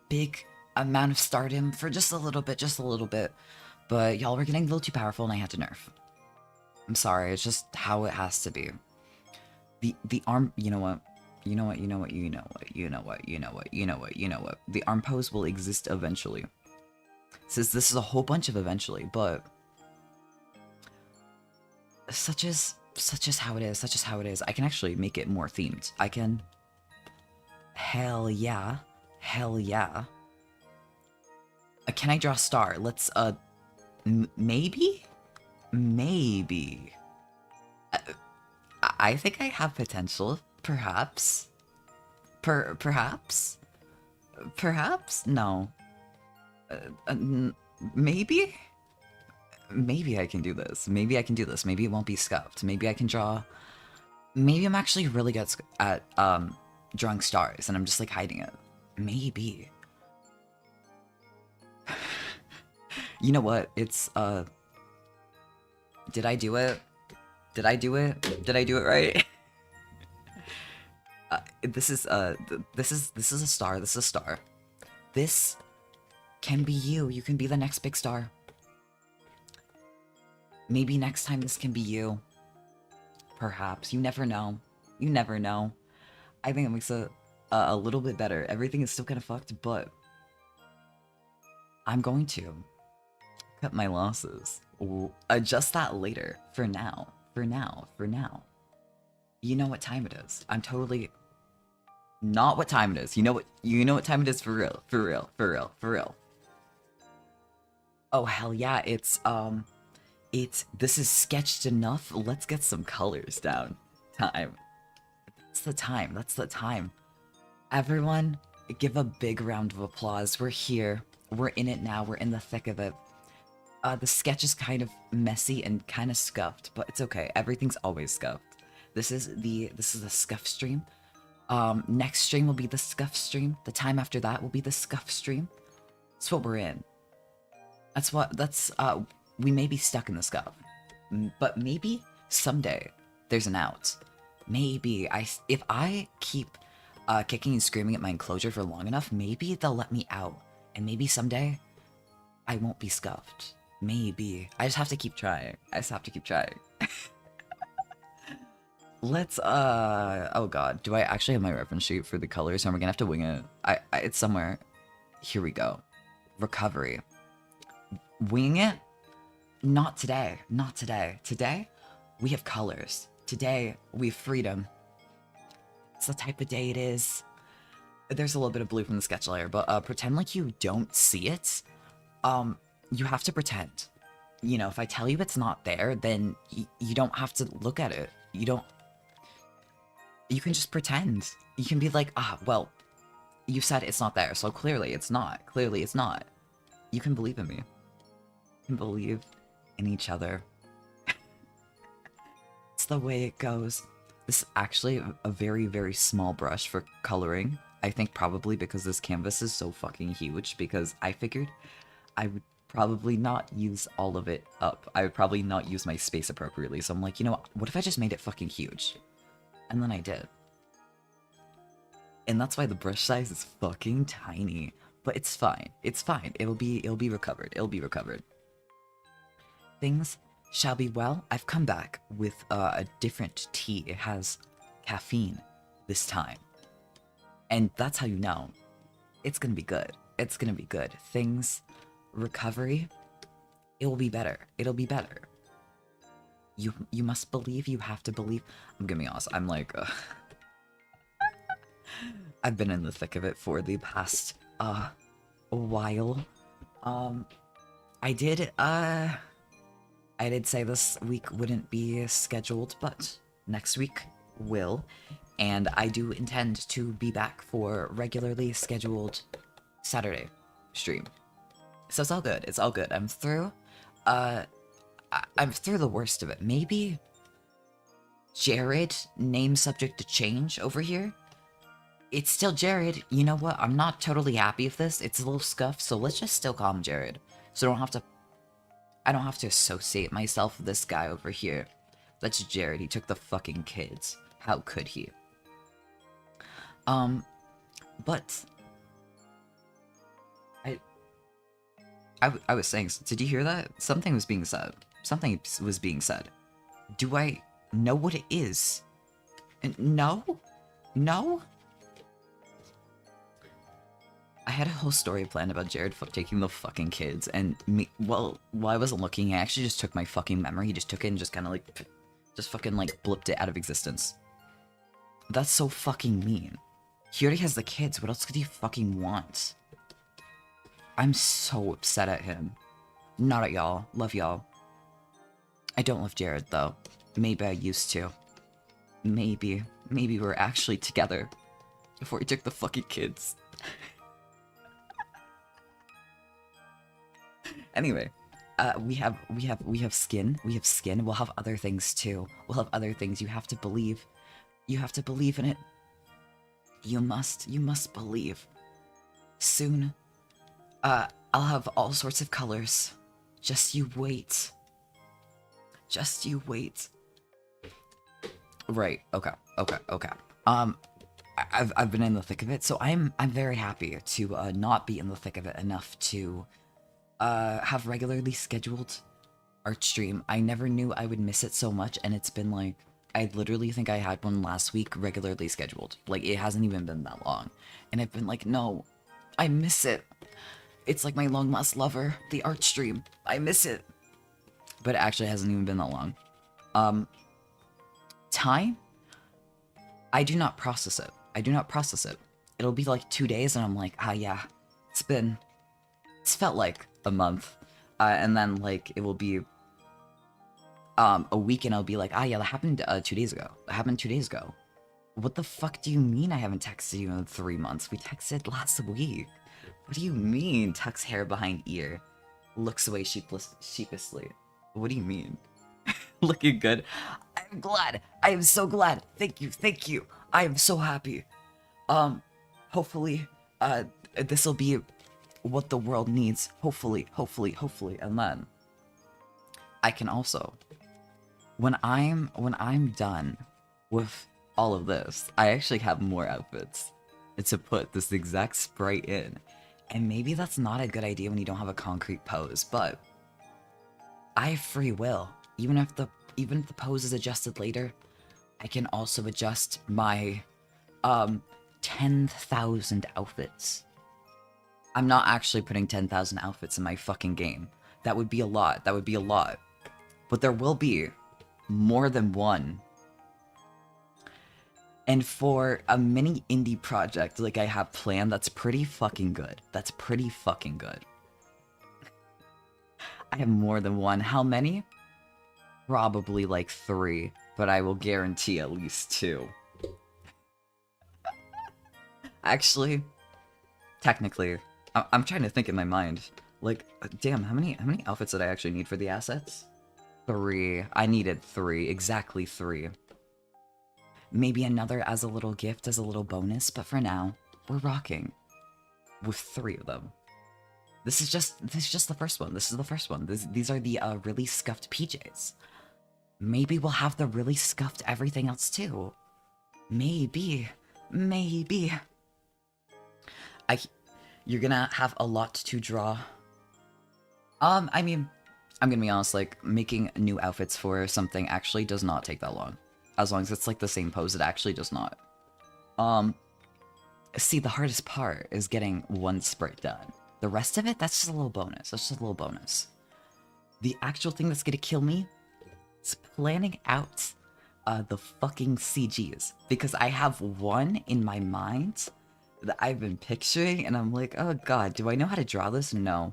big amount of stardom for just a little bit. But y'all were getting a little too powerful and I had to nerf. I'm sorry, it's just how it has to be. The arm, you know what? The arm pose will exist eventually. Since this is a whole bunch of eventually, but such is how it is. I can actually make it more themed. I can... Hell yeah. Can I draw a star? Let's, maybe? Uh, I think I have potential, perhaps. Perhaps? Perhaps? No. Maybe? Maybe I can do this. Maybe I can do this. Maybe it won't be scuffed. Maybe I can draw. Maybe I'm actually really good at drawing stars and I'm just like hiding it. Maybe. You know what? It's did I do it? Did I do it? Did I do it right? This is a star. This is a star. This can be you. You can be the next big star. Maybe next time this can be you. Perhaps. You never know. You never know. I think it makes it a little bit better. Everything is still kind of fucked, but I'm going to cut my losses. Adjust that later. For now. For now. For now. You know what time it is. I'm totally not what time it is. You know what time it is for real. For real. For real. For real. Oh hell yeah, this is sketched enough. Let's get some colors down. Time. That's the time. That's the time. Everyone, give a big round of applause. We're here. We're in it now. We're in the thick of it. The sketch is kind of messy and kind of scuffed, but it's okay. Everything's always scuffed. This is the scuff stream. Next stream will be the scuff stream. The time after that will be the scuff stream. That's what we're in. We may be stuck in the scuff, but maybe someday there's an out. Maybe if I keep kicking and screaming at my enclosure for long enough, maybe they'll let me out, and maybe someday I won't be scuffed. Maybe. I just have to keep trying. I just have to keep trying. Let's oh god, do I actually have my reference sheet for the colors? And we're gonna have to wing it. It's somewhere. Here we go. Recovery. Winging it? Not today. Not today. Today, we have colors. Today, we have freedom. It's the type of day it is. There's a little bit of blue from the sketch layer, but pretend like you don't see it. You have to pretend. You know, if I tell you it's not there, then you don't have to look at it. You can just pretend. You can be like, well, you said it's not there, so clearly it's not. Clearly it's not. You can believe in me. You can believe in each other. It's the way it goes. This is actually a very, very small brush for coloring. I think probably because this canvas is so fucking huge, because I figured I would probably not use all of it up. I would probably not use my space appropriately, so I'm like, you know what if I just made it fucking huge? And then I did. And that's why the brush size is fucking tiny. But it's fine. It's fine. It'll be recovered. It'll be recovered. Things shall be well. I've come back with a different tea. It has caffeine this time. And that's how you know. It's gonna be good. It's gonna be good. Things, recovery, it will be better. It'll be better. You must believe. You have to believe. I'm gonna be honest. I'm like, I've been in the thick of it for the past a while. I did say this week wouldn't be scheduled, but next week will, and I do intend to be back for regularly scheduled Saturday stream. So it's all good. It's all good. I'm through. I'm through the worst of it. Maybe Jared, name subject to change over here. It's still Jared. You know what? I'm not totally happy with this. It's a little scuffed, so let's just still call him Jared. So I don't have to associate myself with this guy over here. That's Jared. He took the fucking kids. How could he? But I was saying, did you hear that? Something was being said. Something was being said. Do I know what it is? No? No? I had a whole story planned about Jared taking the fucking kids, and me, well, while I wasn't looking, he actually just took my fucking memory. He just took it and just kind of like, just fucking like blipped it out of existence. That's so fucking mean. He already has the kids. What else could he fucking want? I'm so upset at him. Not at y'all. Love y'all. I don't love Jared, though. Maybe I used to. Maybe we're actually together before we took the fucking kids. Anyway, we have skin. We have skin. We'll have other things too. We'll have other things. You have to believe. You have to believe in it. You must believe. Soon, I'll have all sorts of colors. Just you wait. Just you wait. Right. Okay. I've been in the thick of it, so I'm very happy to not be in the thick of it enough to have regularly scheduled art stream. I never knew I would miss it so much, and it's been like, I literally think I had one last week regularly scheduled. Like, it hasn't even been that long. And I've been like, no, I miss it. It's like my long lost lover, the art stream. I miss it. But it actually hasn't even been that long. Time? I do not process it. It'll be like 2 days and I'm like, yeah, it's felt like a month. And then like, it will be a week and I'll be like, yeah, that happened 2 days ago. What the fuck do you mean I haven't texted you in 3 months? We texted last week. What do you mean? Tucks hair behind ear. Looks away sheepishly. What do you mean? Looking good. I'm glad. I am so glad. Thank you. I am so happy. Hopefully, this will be what the world needs. Hopefully. And then I can also, when I'm done with all of this, I actually have more outfits to put this exact sprite in. And maybe that's not a good idea when you don't have a concrete pose, but I have free will. Even if the pose is adjusted later, I can also adjust my 10,000 outfits. I'm not actually putting 10,000 outfits in my fucking game. That would be a lot. But there will be more than one. And for a mini indie project like I have planned, that's pretty fucking good. I have more than one. How many? Probably like 3, but I will guarantee at least 2. Actually, technically, I'm trying to think in my mind. Like, damn, how many outfits did I actually need for the assets? 3. I needed 3, exactly 3. Maybe another as a little gift, as a little bonus, but for now, we're rocking with 3 of them. This is just the first one. These are the really scuffed PJs. Maybe we'll have the really scuffed everything else too. Maybe. You're gonna have a lot to draw. I mean, I'm gonna be honest, like, making new outfits for something actually does not take that long. As long as it's like the same pose, it actually does not. See, the hardest part is getting one sprite done. The rest of it, that's just a little bonus. The actual thing that's gonna kill me is planning out the fucking CGs. Because I have one in my mind that I've been picturing, and I'm like, oh god, do I know how to draw this? No.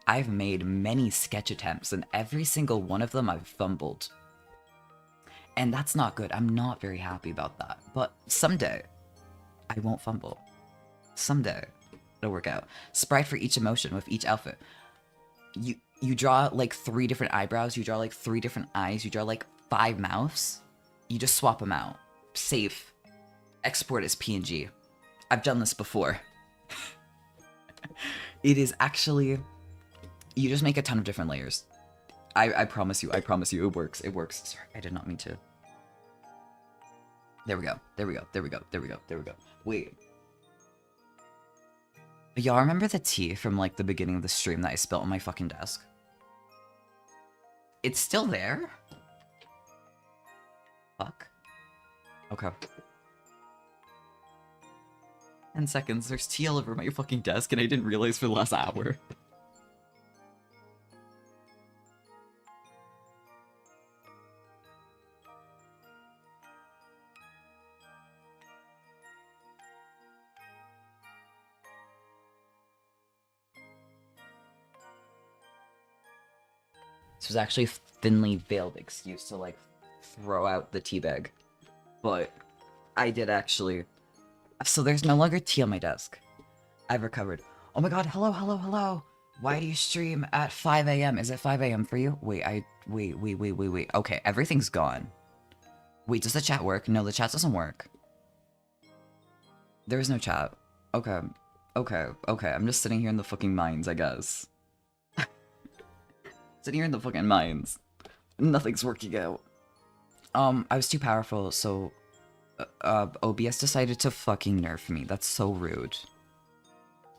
I've made many sketch attempts, and every single one of them I've fumbled. And that's not good. I'm not very happy about that. But someday, I won't fumble. Someday, it'll work out. Sprite for each emotion with each outfit. You draw like 3 different eyebrows, you draw like 3 different eyes, you draw like 5 mouths. You just swap them out. Save. Export as PNG. I've done this before. It is actually... You just make a ton of different layers. I promise you, it works. Sorry, I did not mean to. There we go. Wait. Y'all remember the tea from, like, the beginning of the stream that I spilled on my fucking desk? It's still there? Fuck. Okay. 10 seconds, there's tea all over my fucking desk and I didn't realize for the last hour. This was actually a thinly veiled excuse to, like, throw out the tea bag. But I did actually. So there's no longer tea on my desk. I've recovered. Oh my god, hello, hello, hello. Why do you stream at 5 a.m.? Is it 5 a.m. for you? Wait, wait. Okay, everything's gone. Wait, does the chat work? No, the chat doesn't work. There is no chat. Okay. I'm just sitting here in the fucking mines, I guess. Sitting here in the fucking mines. Nothing's working out. I was too powerful, so OBS decided to fucking nerf me. That's so rude.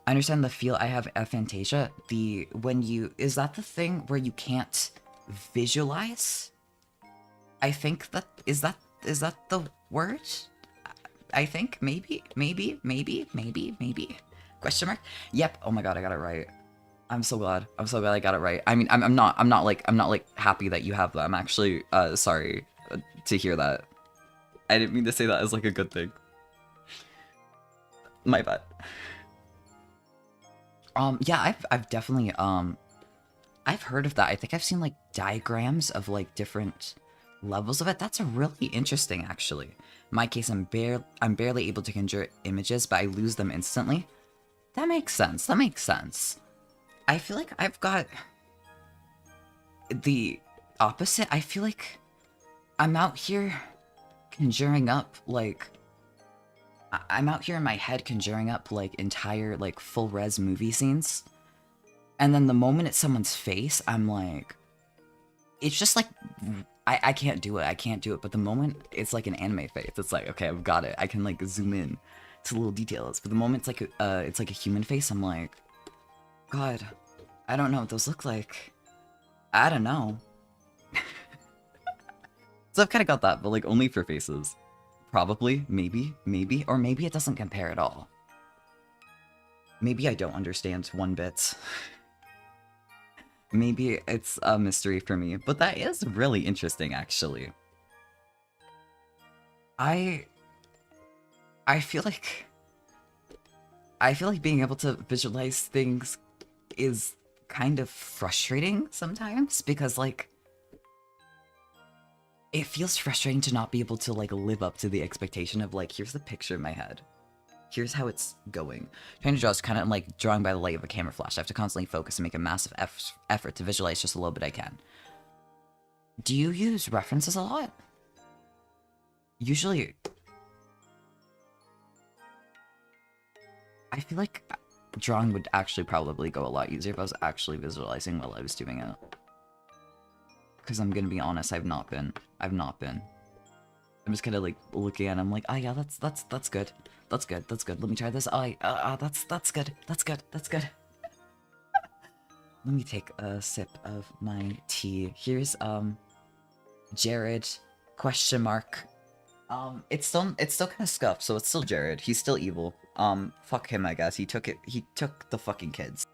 I understand the feel. I have aphantasia. Is that the thing where you can't visualize? I think is that the word? I think maybe. Question mark? Yep. Oh my god, I got it right. I'm so glad. I'm so glad I got it right. I mean, I'm not like happy that you have that. I'm actually sorry to hear that. I didn't mean to say that as like a good thing. My bad. Yeah, I've definitely I've heard of that. I think I've seen like diagrams of like different levels of it. That's really interesting, actually. In my case, I'm barely able to conjure images, but I lose them instantly. That makes sense. That makes sense. I feel like I've got the opposite. I feel like I'm out here conjuring up like I'm out here in my head conjuring up like entire like full res movie scenes, and then the moment it's someone's face, I'm like, it's just like I can't do it. I can't do it. But the moment it's like an anime face, it's like, okay, I've got it. I can like zoom in to little details. But the moment it's like a human face, I'm like, God, I don't know what those look like. I don't know. So I've kind of got that, but like only for faces. Probably, maybe, or maybe it doesn't compare at all. Maybe I don't understand one bit. Maybe it's a mystery for me, but that is really interesting, actually. I feel like being able to visualize things is kind of frustrating sometimes, because like it feels frustrating to not be able to like live up to the expectation of like, here's the picture in my head. Here's how it's going. Trying to draw is kind of like drawing by the light of a camera flash. I have to constantly focus and make a massive effort to visualize just a little bit I can. Do you use references a lot? Usually, I feel like drawing would actually probably go a lot easier if I was actually visualizing while I was doing it. Because I'm gonna be honest, I've not been. I'm just kind of like looking at it, I'm like, oh yeah, that's good. That's good. Let me try this. That's good. Let me take a sip of my tea. Here's Jared question mark. It's still kind of scuffed, so it's still Jared. He's still evil. Fuck him, I guess. He took the fucking kids.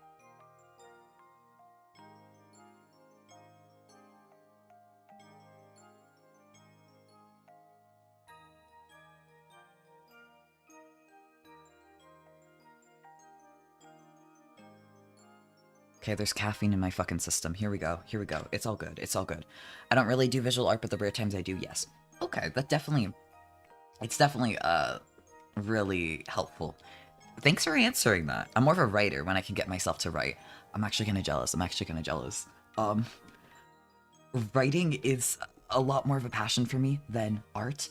Okay, there's caffeine in my fucking system. Here we go. It's all good. I don't really do visual art, but the rare times I do, yes. Okay, it's definitely really helpful. Thanks for answering that. I'm more of a writer when I can get myself to write. I'm actually kind of jealous. Writing is a lot more of a passion for me than art,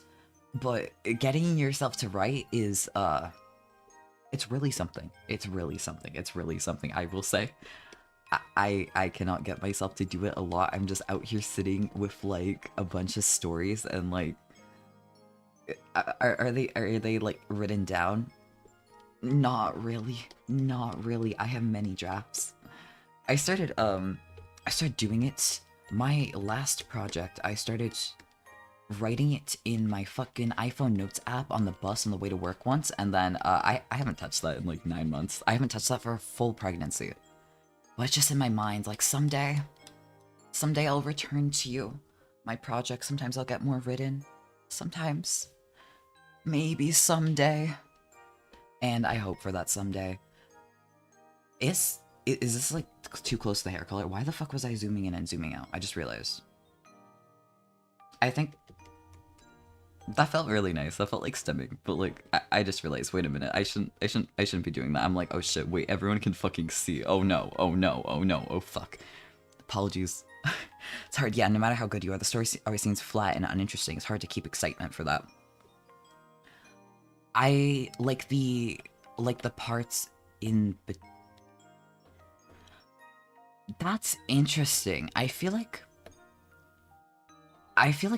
but getting yourself to write is it's really something. I will say. I cannot get myself to do it a lot. I'm just out here sitting with like a bunch of stories and like are they like written down? Not really. I have many drafts. I started doing it. My last project, I started writing it in my fucking iPhone Notes app on the bus on the way to work once, and then I haven't touched that in like 9 months. I haven't touched that for a full pregnancy. But it's just in my mind, like someday I'll return to you. My project, sometimes I'll get more written. Sometimes. Maybe someday. And I hope for that someday. Is this like too close to the hair color? Why the fuck was I zooming in and zooming out? I just realized. I think That felt really nice. That felt like stemming, but like I just realized, wait a minute, I shouldn't be doing that. I'm like, oh shit, wait, everyone can fucking see. Oh no, oh no, oh no, oh fuck. Apologies. It's hard, yeah, no matter how good you are, the story always seems flat and uninteresting. It's hard to keep excitement for that. I like the parts in that's interesting. I feel like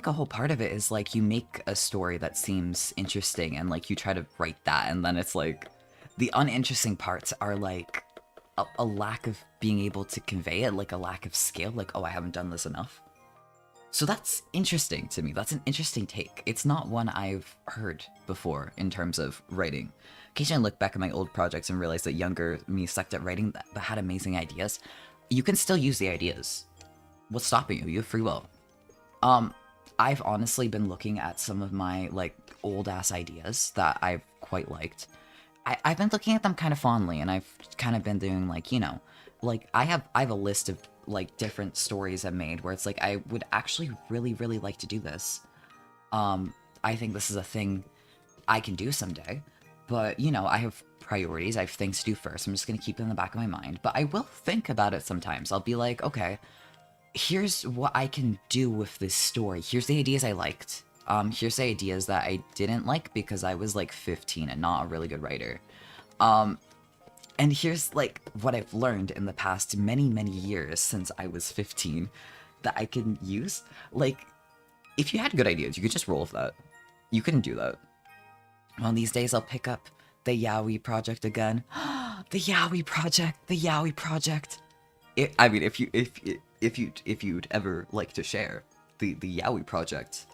a whole part of it is like you make a story that seems interesting and like you try to write that, and then it's like the uninteresting parts are like a lack of being able to convey it, like a lack of skill, like, oh, I haven't done this enough. So that's interesting to me. That's an interesting take. It's not one I've heard before in terms of writing. Occasionally I look back at my old projects and realize that younger me sucked at writing but had amazing ideas. You can still use the ideas. What's stopping you? You have free will. I've honestly been looking at some of my, like, old-ass ideas that I've quite liked. I've been looking at them kind of fondly, and I've kind of been doing, like, you know, like, I have a list of, like, different stories I've made where it's like, I would actually really, really like to do this. I think this is a thing I can do someday, but, you know, I have priorities, I have things to do first. I'm just gonna keep it in the back of my mind, but I will think about it sometimes. I'll be like, okay, here's what I can do with this story. Here's the ideas I liked. Here's the ideas that I didn't like because I was like 15 and not a really good writer. And here's like what I've learned in the past many, many years since I was 15 that I can use. Like, if you had good ideas, you could just roll with that. You couldn't do that. One of these days I'll pick up the Yaoi project again. The Yaoi project, the Yaoi project. I mean, if you'd ever like to share the Yaoi project,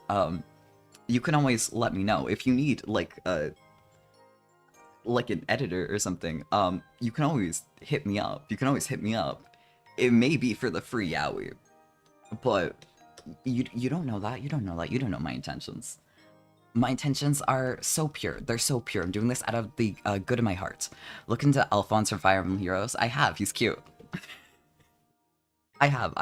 you can always let me know. If you need like an editor or something, you can always hit me up. You can always hit me up. It may be for the free Yaoi, but you don't know that. You don't know that. You don't know my intentions. My intentions are so pure. They're so pure. I'm doing this out of the good of my heart. Look into Alphonse from Fire Emblem Heroes. I have. He's cute. I have.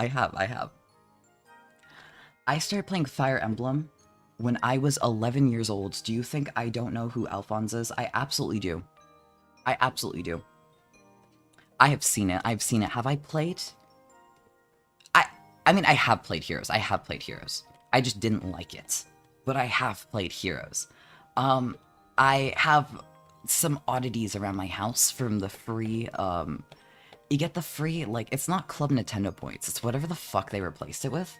I started playing Fire Emblem when I was 11 years old. Do you think I don't know who Alphonse is? I absolutely do. I absolutely do. I have seen it. I've seen it. Have I played? I mean, I have played Heroes. I have played Heroes. I just didn't like it. But I have played Heroes. I have some oddities around my house from the free, you get the free, like, it's not Club Nintendo points, it's whatever the fuck they replaced it with.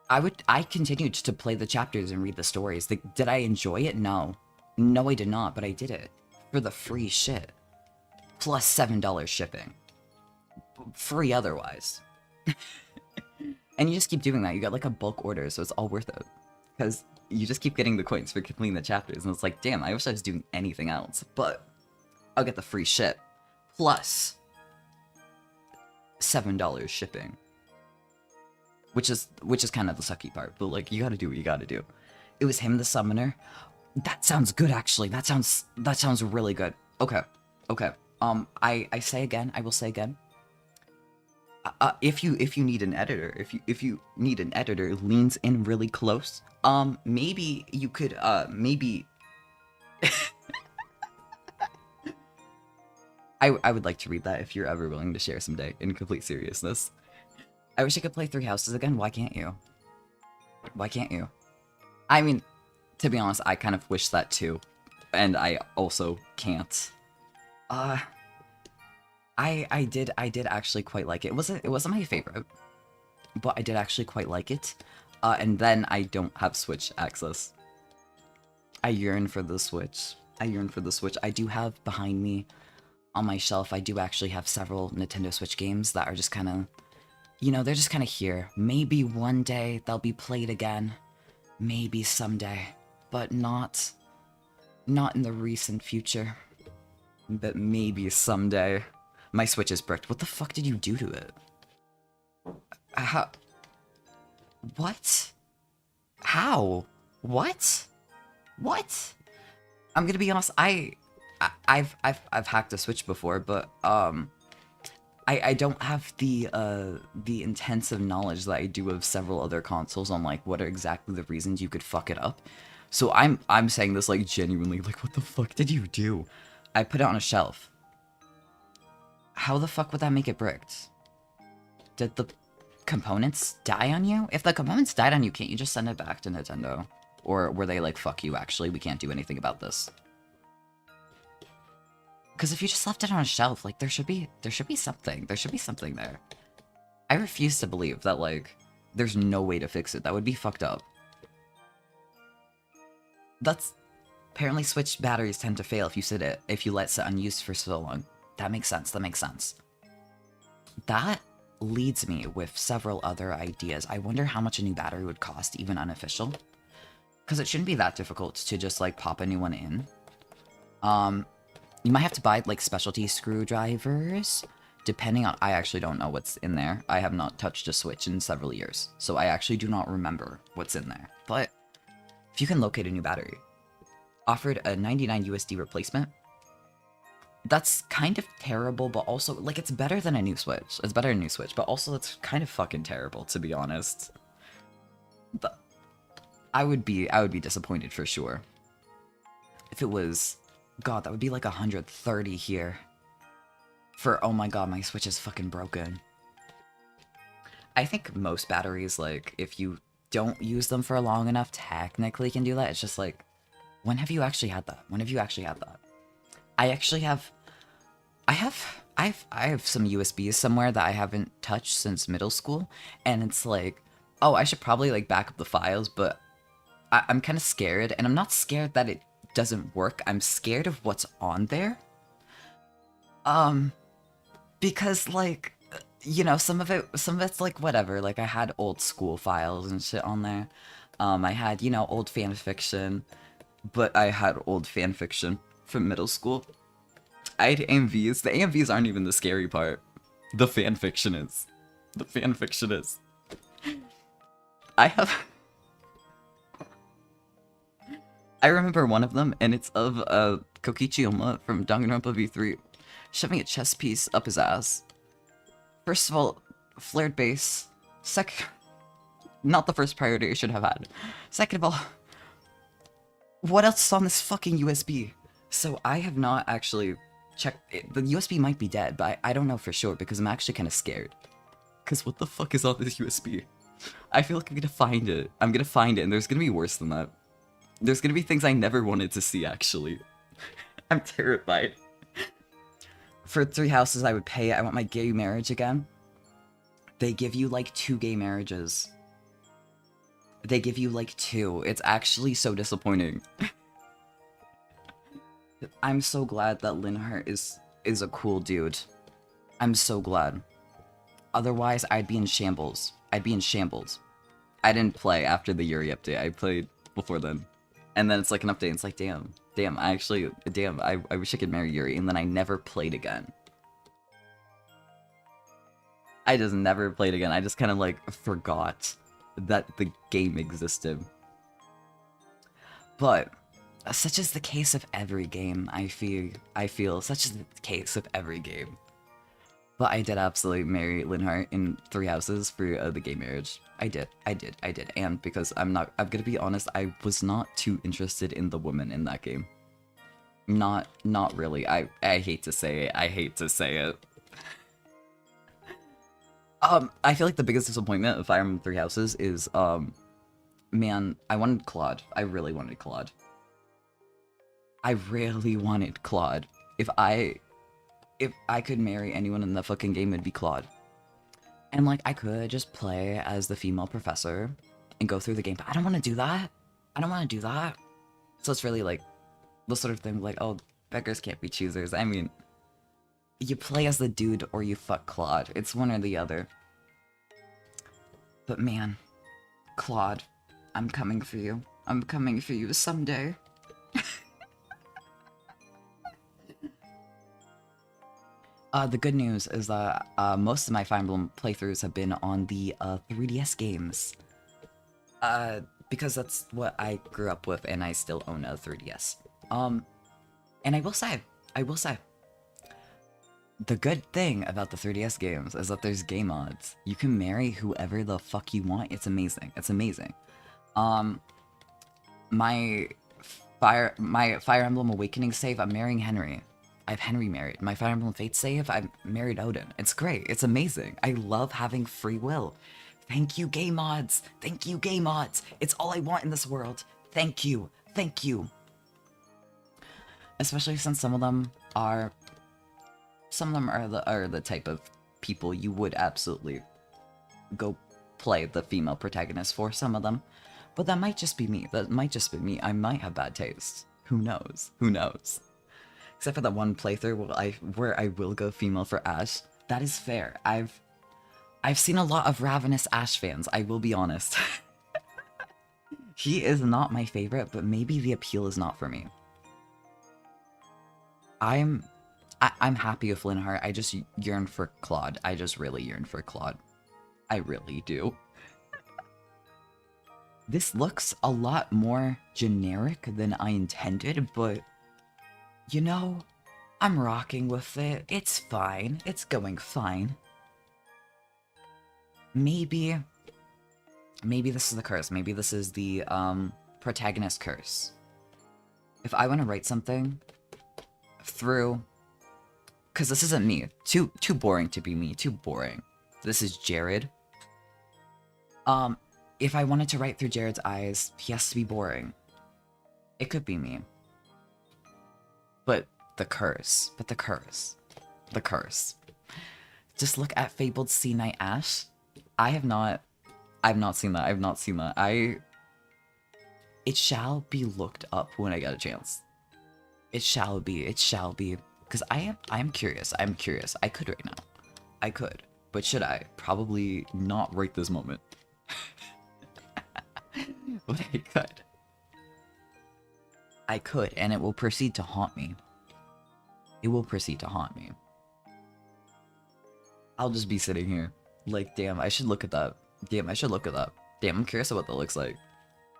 I continued to play the chapters and read the stories. Did I enjoy it? No. No, I did not, but I did it. For the free shit. Plus $7 shipping. Free otherwise. And you just keep doing that. You got like a bulk order, so it's all worth it. Because you just keep getting the coins for completing the chapters, and it's like, damn, I wish I was doing anything else. But I'll get the free shit. Plus $7 shipping. Which is kind of the sucky part, but like, you gotta do what you gotta do. It was him, the summoner. That sounds good, actually. That sounds really good. Okay. I say again, I will say again. If you need an editor, if you need an editor who leans in really close, maybe you could, maybe... I would like to read that if you're ever willing to share someday, in complete seriousness. I wish I could play Three Houses again. Why can't you? Why can't you? I mean, to be honest, I kind of wish that too. And I also can't. I did actually quite like it. It wasn't my favorite, but I did actually quite like it. And then I don't have Switch access. I yearn for the Switch. I do have behind me on my shelf, I do actually have several Nintendo Switch games that are just kind of, you know, they're just kind of here. Maybe one day they'll be played again. Maybe someday. But not in the recent future. But maybe someday. My Switch is bricked. What the fuck did you do to it? How? What? How? What? What? I'm gonna be honest, I've hacked a Switch before, but I don't have the intensive knowledge that I do of several other consoles on like what are exactly the reasons you could fuck it up. So I'm saying this like genuinely, like what the fuck did you do? I put it on a shelf. How the fuck would that make it bricked? Did the components die on you? If the components died on you, can't you just send it back to Nintendo? Or were they like, fuck you, actually, we can't do anything about this? Because if you just left it on a shelf, like, there should be something. There should be something there. I refuse to believe that, like, there's no way to fix it. That would be fucked up. That's... Apparently Switch batteries tend to fail if you let it sit unused for so long. That makes sense, that makes sense. That leads me with several other ideas. I wonder how much a new battery would cost, even unofficial. Because it shouldn't be that difficult to just, like, pop a new one in. You might have to buy, like, specialty screwdrivers, depending on... I actually don't know what's in there. I have not touched a Switch in several years, so I actually do not remember what's in there. But if you can locate a new battery, offered a 99 USD replacement, that's kind of terrible, but also, like, it's better than a new Switch. It's better than a new Switch, but also it's kind of fucking terrible, to be honest. But I would be disappointed for sure. If it was... God, that would be like 130 here. For, oh my god, my Switch is fucking broken. I think most batteries, like, if you don't use them for long enough, technically can do that. It's just like, when have you actually had that? When have you actually had that? I actually have... I have some USBs somewhere that I haven't touched since middle school, and it's like, oh, I should probably, like, back up the files, but I'm kind of scared, and I'm not scared that it doesn't work. I'm scared of what's on there. Because, like, you know, some of it's, like, whatever. Like, I had old school files and shit on there. I had, you know, old fanfiction, but I had old fanfiction from middle school. I had AMVs. The AMVs aren't even the scary part. The fanfiction is. The fanfiction is. I have... I remember one of them, and it's of Kokichi Oma from Danganronpa V3 shoving a chess piece up his ass. First of all, flared base. Not the first priority I should have had. Second of all, what else is on this fucking USB? So I have not actually checked it. The USB might be dead, but I don't know for sure because I'm actually kind of scared. Because what the fuck is on this USB? I feel like I'm gonna find it. I'm gonna find it, and there's gonna be worse than that. There's gonna be things I never wanted to see, actually. I'm terrified. For 3 houses I would pay, I want my gay marriage again. They give you, like, 2 gay marriages. They give you, like, 2. It's actually so disappointing. I'm so glad that Linhart is a cool dude. I'm so glad. Otherwise, I'd be in shambles. I'd be in shambles. I didn't play after the Yuri update. I played before then. And then it's like an update, and it's like, damn, I wish I could marry Yuri, and then I never played again. I just never played again. I just kind of, like, forgot that the game existed. But such is the case of every game, I feel, such is the case of every game. But I did absolutely marry Linhart in 3 houses for the gay marriage. I did. And because I'm gonna be honest, I was not too interested in the woman in that game. Not really. I hate to say it. I feel like the biggest disappointment of Fire Emblem 3 Houses is, man, I wanted Claude. I really wanted Claude. If I could marry anyone in the fucking game, it'd be Claude. And, like, I could just play as the female professor and go through the game, but I don't want to do that. So it's really, like, the sort of thing, like, oh, beggars can't be choosers. I mean, you play as the dude or you fuck Claude. It's one or the other. But man, Claude, I'm coming for you. I'm coming for you someday. The good news is that most of my Fire Emblem playthroughs have been on the 3DS games. Because that's what I grew up with, and I still own a 3DS. And I will say, the good thing about the 3DS games is that there's game mods. You can marry whoever the fuck you want. It's amazing. My Fire Emblem Awakening save, I'm marrying Henry. I have Henry married. My Fire Emblem Fate save, I'm married Odin. It's great. It's amazing. I love having free will. Thank you, game mods. Thank you, game mods. It's all I want in this world. Thank you. Thank you. Especially since some of them are the type of people you would absolutely go play the female protagonist for, some of them. But that might just be me. That might just be me. I might have bad taste. Who knows? Who knows? Except for that one playthrough where I will go female for Ash. That is fair. I've seen a lot of ravenous Ash fans, I will be honest. He is not my favorite, but maybe the appeal is not for me. I'm happy with Linhardt. I just yearn for Claude. I just really yearn for Claude. I really do. This looks a lot more generic than I intended, but you know, I'm rocking with it. It's fine. It's going fine. Maybe this is the curse. Maybe this is the protagonist curse. If I want to write something through, because this isn't me. Too boring to be me. Too boring. This is Jared. If I wanted to write through Jared's eyes, he has to be boring. It could be me. But the curse. Just look at Fabled Sea Knight Ash. I've not seen that. It shall be looked up when I get a chance. It shall be. Because I am curious. I could right now. I could. But should I? Probably not right this moment. But I could. I could, and it will proceed to haunt me. I'll just be sitting here. Like, damn, I should look at that. Damn, I'm curious about what that looks like.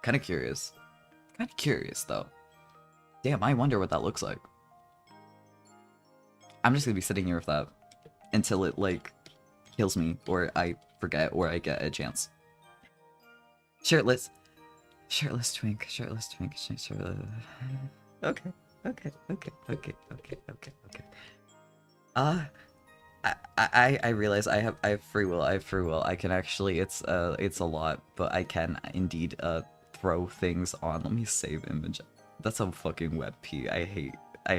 Kinda curious, though. Damn, I wonder what that looks like. I'm just gonna be sitting here with that until it, like, kills me, or I forget, or I get a chance. Shirtless twink. Okay. I realize I have free will. I can actually, it's a lot, but I can indeed throw things on. Let me save image. That's a fucking WebP. I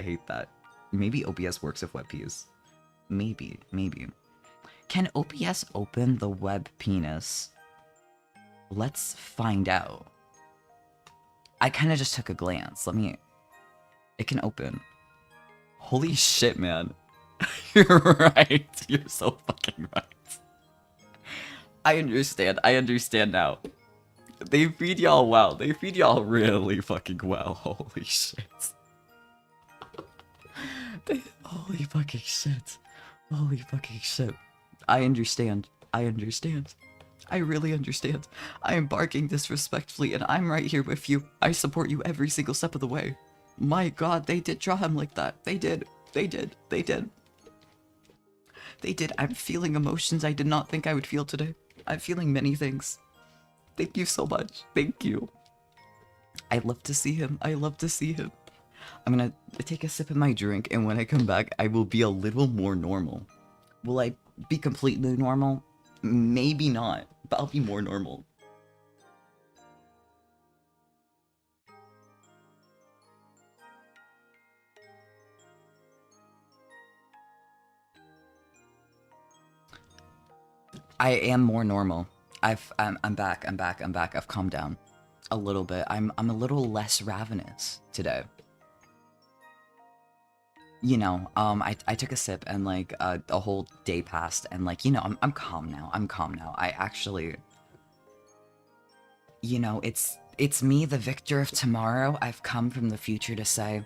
hate that. Maybe OBS works with WebPs. Maybe. Can OBS open the web penis? Let's find out. I kind of just took a glance. It can open. Holy shit, man. You're right. You're so fucking right. I understand now. They feed y'all well. They feed y'all really fucking well. Holy shit. Holy fucking shit. I understand. I really understand. I am barking disrespectfully, and I'm right here with you. I support you every single step of the way. My god, they did draw him like that. They did. I'm feeling emotions I did not think I would feel today. I'm feeling many things. Thank you so much. Thank you. I love to see him. I'm gonna take a sip of my drink, and when I come back, I will be a little more normal. Will I be completely normal? Maybe not, but I'll be more normal. I am more normal. I'm back. I've calmed down a little bit. I'm a little less ravenous today. You know, I took a sip, and like a whole day passed, and like, you know, I'm calm now. I actually, you know, it's me, the victor of tomorrow. I've come from the future to say,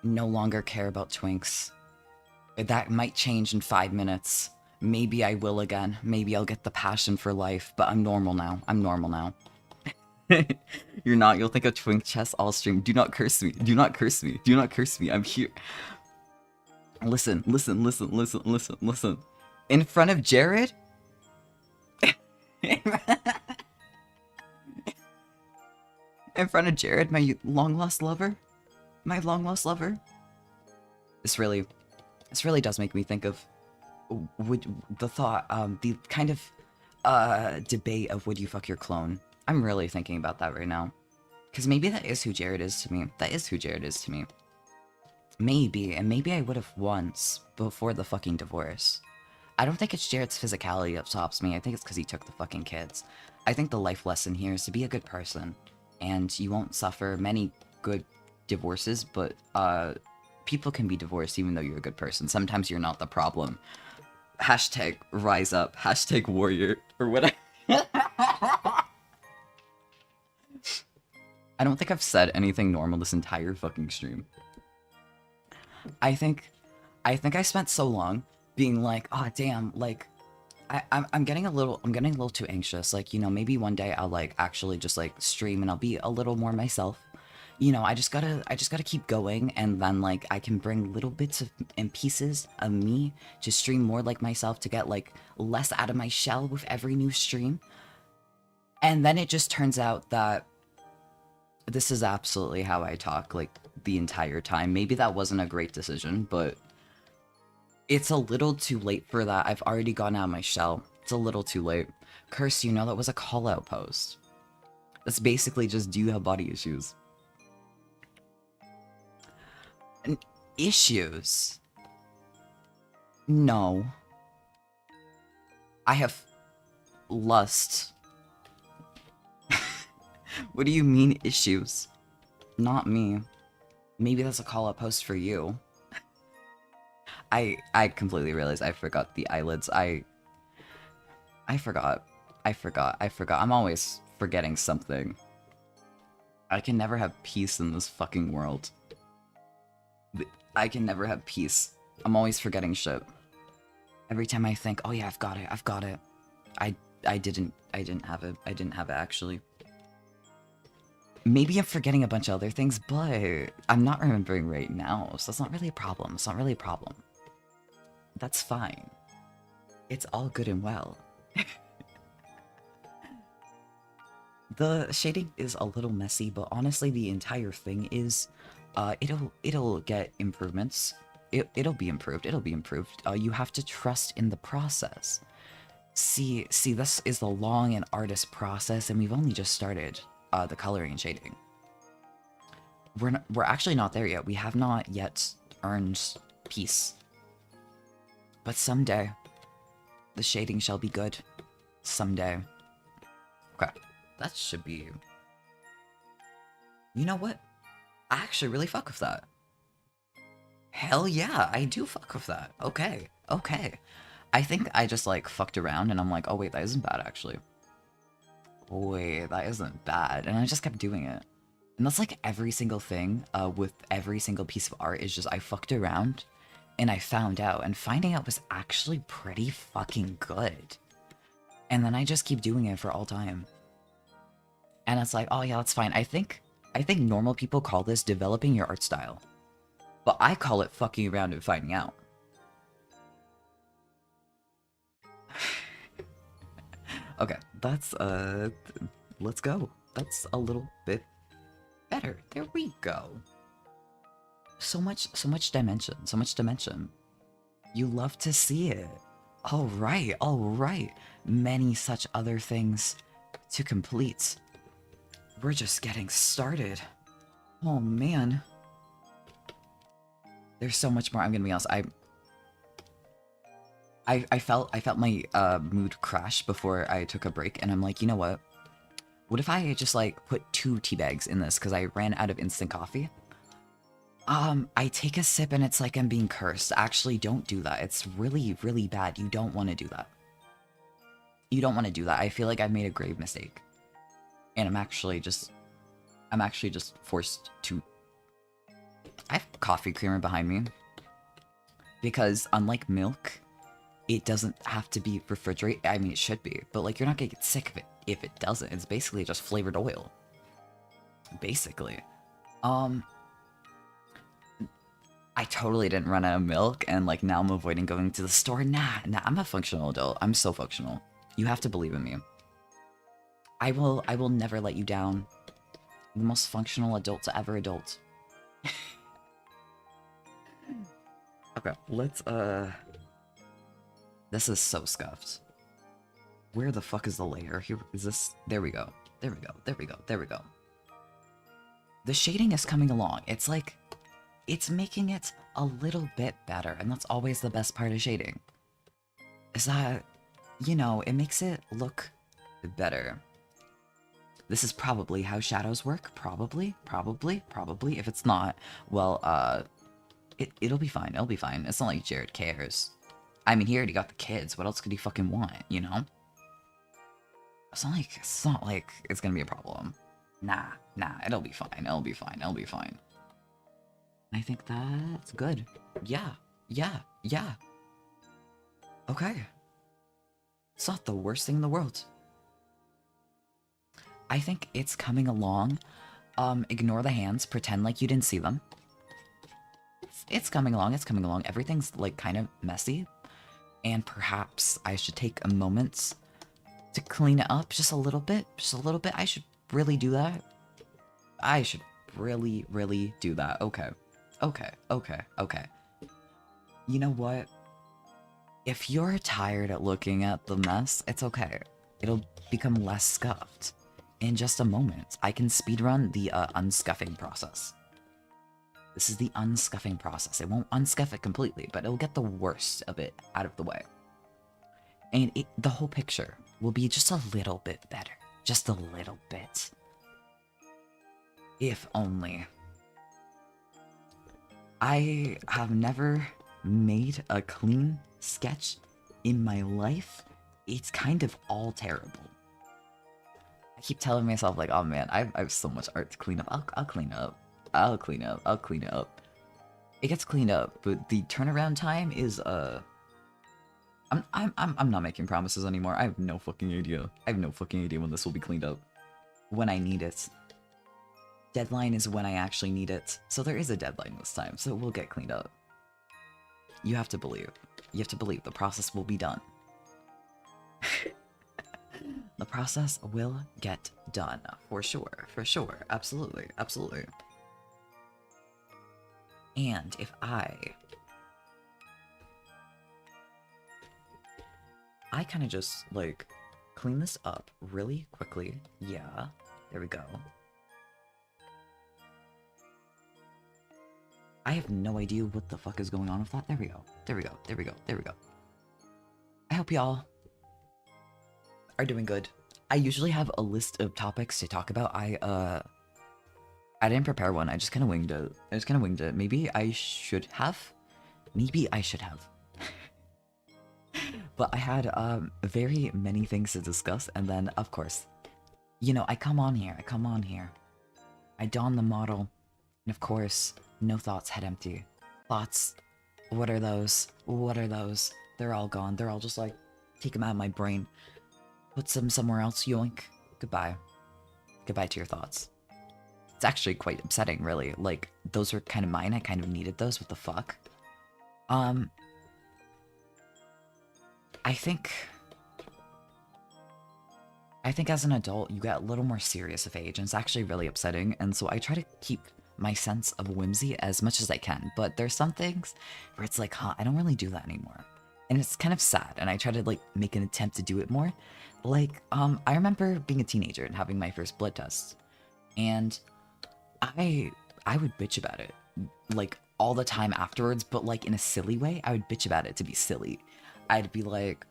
no longer care about twinks. That might change in 5 minutes. Maybe I will again. Maybe I'll get the passion for life, but I'm normal now. You're not. You'll think of twink chess all stream. Do not curse me. I'm here. Listen. In front of Jared? in front of Jared, my long-lost lover. My long-lost lover. This really does make me think of the kind of debate of would you fuck your clone. I'm really thinking about that right now. Because maybe that is who Jared is to me. That is who Jared is to me. Maybe, and maybe I would have once before the fucking divorce. I don't think it's Jared's physicality that stops me. I think it's because he took the fucking kids. I think the life lesson here is to be a good person. And you won't suffer many good divorces, but people can be divorced even though you're a good person. Sometimes you're not the problem. Hashtag rise up. Hashtag warrior. Or whatever. I don't think I've said anything normal this entire fucking stream. I think I spent so long being like, oh damn, like I'm getting a little too anxious. Like, you know, maybe one day I'll like actually just like stream and I'll be a little more myself. You know, I just gotta keep going, and then like I can bring little bits of and pieces of me to stream more like myself, to get like less out of my shell with every new stream. And then it just turns out that this is absolutely how I talk like the entire time. Maybe that wasn't a great decision, but it's a little too late for that. I've already gone out of my shell. It's a little too late. Curse, you know, that was a call-out post. That's basically just, do you have body issues? Issues? No. I have lust. What do you mean issues? Not me. Maybe that's a call-out post for you. I completely realized I forgot the eyelids. I forgot. I'm always forgetting something. I can never have peace in this fucking world. I can never have peace. I'm always forgetting shit. Every time I think, oh yeah, I've got it. I didn't have it. I didn't have it actually. Maybe I'm forgetting a bunch of other things, but I'm not remembering right now, so it's not really a problem. It's not really a problem. That's fine. It's all good and well. The shading is a little messy, but honestly, the entire thing is, it'll get improvements. It'll be improved. It'll be improved. You have to trust in the process. See, this is the long and arduous process, and we've only just started the coloring and shading. We're actually not there yet. We have not yet earned peace. But someday, the shading shall be good. Someday. Okay, that should be... You know what? I actually really fuck with that. Hell yeah, I do fuck with that. Okay. I think I just, like, fucked around, and I'm like, oh wait, that isn't bad, actually. Wait, that isn't bad. And I just kept doing it. And that's like every single thing with every single piece of art is just I fucked around and I found out. And finding out was actually pretty fucking good. And then I just keep doing it for all time. And it's like, oh yeah, that's fine. I think normal people call this developing your art style. But I call it fucking around and finding out. Okay, that's, let's go. That's a little bit better. There we go. So much dimension. You love to see it. All right. Many such other things to complete. We're just getting started. Oh, man. There's so much more. I'm gonna be honest, I felt my mood crash before I took a break, and I'm like, you know what? What if I just like put 2 tea bags in this because I ran out of instant coffee? I take a sip and it's like I'm being cursed. Actually, don't do that. It's really, really bad. You don't want to do that. You don't want to do that. I feel like I've made a grave mistake. And I'm actually just forced to... I have coffee creamer behind me. Because unlike milk, it doesn't have to be refrigerated. I mean, it should be, but like, you're not gonna get sick of it if it doesn't. It's basically just flavored oil. Basically. I totally didn't run out of milk, and like now I'm avoiding going to the store. Nah, I'm a functional adult. I'm so functional. You have to believe in me. I will never let you down. The most functional adult to ever adult. Okay, let's, this is so scuffed. Where the fuck is the layer? Here, is this? There we go. There we go. There we go. There we go. The shading is coming along. It's like, it's making it a little bit better, and that's always the best part of shading. Is that, you know, it makes it look better. This is probably how shadows work. Probably. If it's not, well, it'll be fine. It'll be fine. It's not like Jared cares. I mean, he already got the kids. What else could he fucking want, you know? It's not like it's gonna be a problem. Nah, it'll be fine. It'll be fine. I think that's good. Yeah. Okay. It's not the worst thing in the world. I think it's coming along. Ignore the hands. Pretend like you didn't see them. It's coming along. Everything's, like, kind of messy. And perhaps I should take a moment to clean it up just a little bit. I should really do that. I should really do that. Okay. You know what? If you're tired at looking at the mess, it's okay. It'll become less scuffed. In just a moment, I can speedrun the unscuffing process. This is the unscuffing process. It won't unscuff it completely, but it'll get the worst of it out of the way. And the whole picture will be just a little bit better. Just a little bit. If only. I have never made a clean sketch in my life. It's kind of all terrible. I keep telling myself, like, oh man, I have so much art to clean up. I'll clean up. I'll clean it up. It gets cleaned up, but the turnaround time is I'm not making promises anymore. I have no fucking idea. When this will be cleaned up. When I need it. Deadline is when I actually need it. So there is a deadline this time, so it will get cleaned up. You have to believe. The process will be done. The process will get done. For sure. Absolutely. And if I kind of just, like, clean this up really quickly. Yeah, there we go. I have no idea what the fuck is going on with that. There we go. I hope y'all are doing good. I usually have a list of topics to talk about. I didn't prepare one. I just kind of winged it. Maybe I should have. But I had very many things to discuss, and then, of course, you know, I come on here. I don the model, and of course, no thoughts, head empty. Thoughts, what are those? They're all gone. They're all just like, take them out of my brain. Put them somewhere else, yoink. Goodbye to your thoughts. It's actually quite upsetting, really. Like, those are kind of mine. I kind of needed those. What the fuck? I think as an adult, you get a little more serious of age, and it's actually really upsetting, and so I try to keep my sense of whimsy as much as I can, but there's some things where it's like, I don't really do that anymore. And it's kind of sad, and I try to, like, make an attempt to do it more. Like, I remember being a teenager and having my first blood test, and I would bitch about it, like, all the time afterwards, but, like, in a silly way. I would bitch about it to be silly. I'd be like,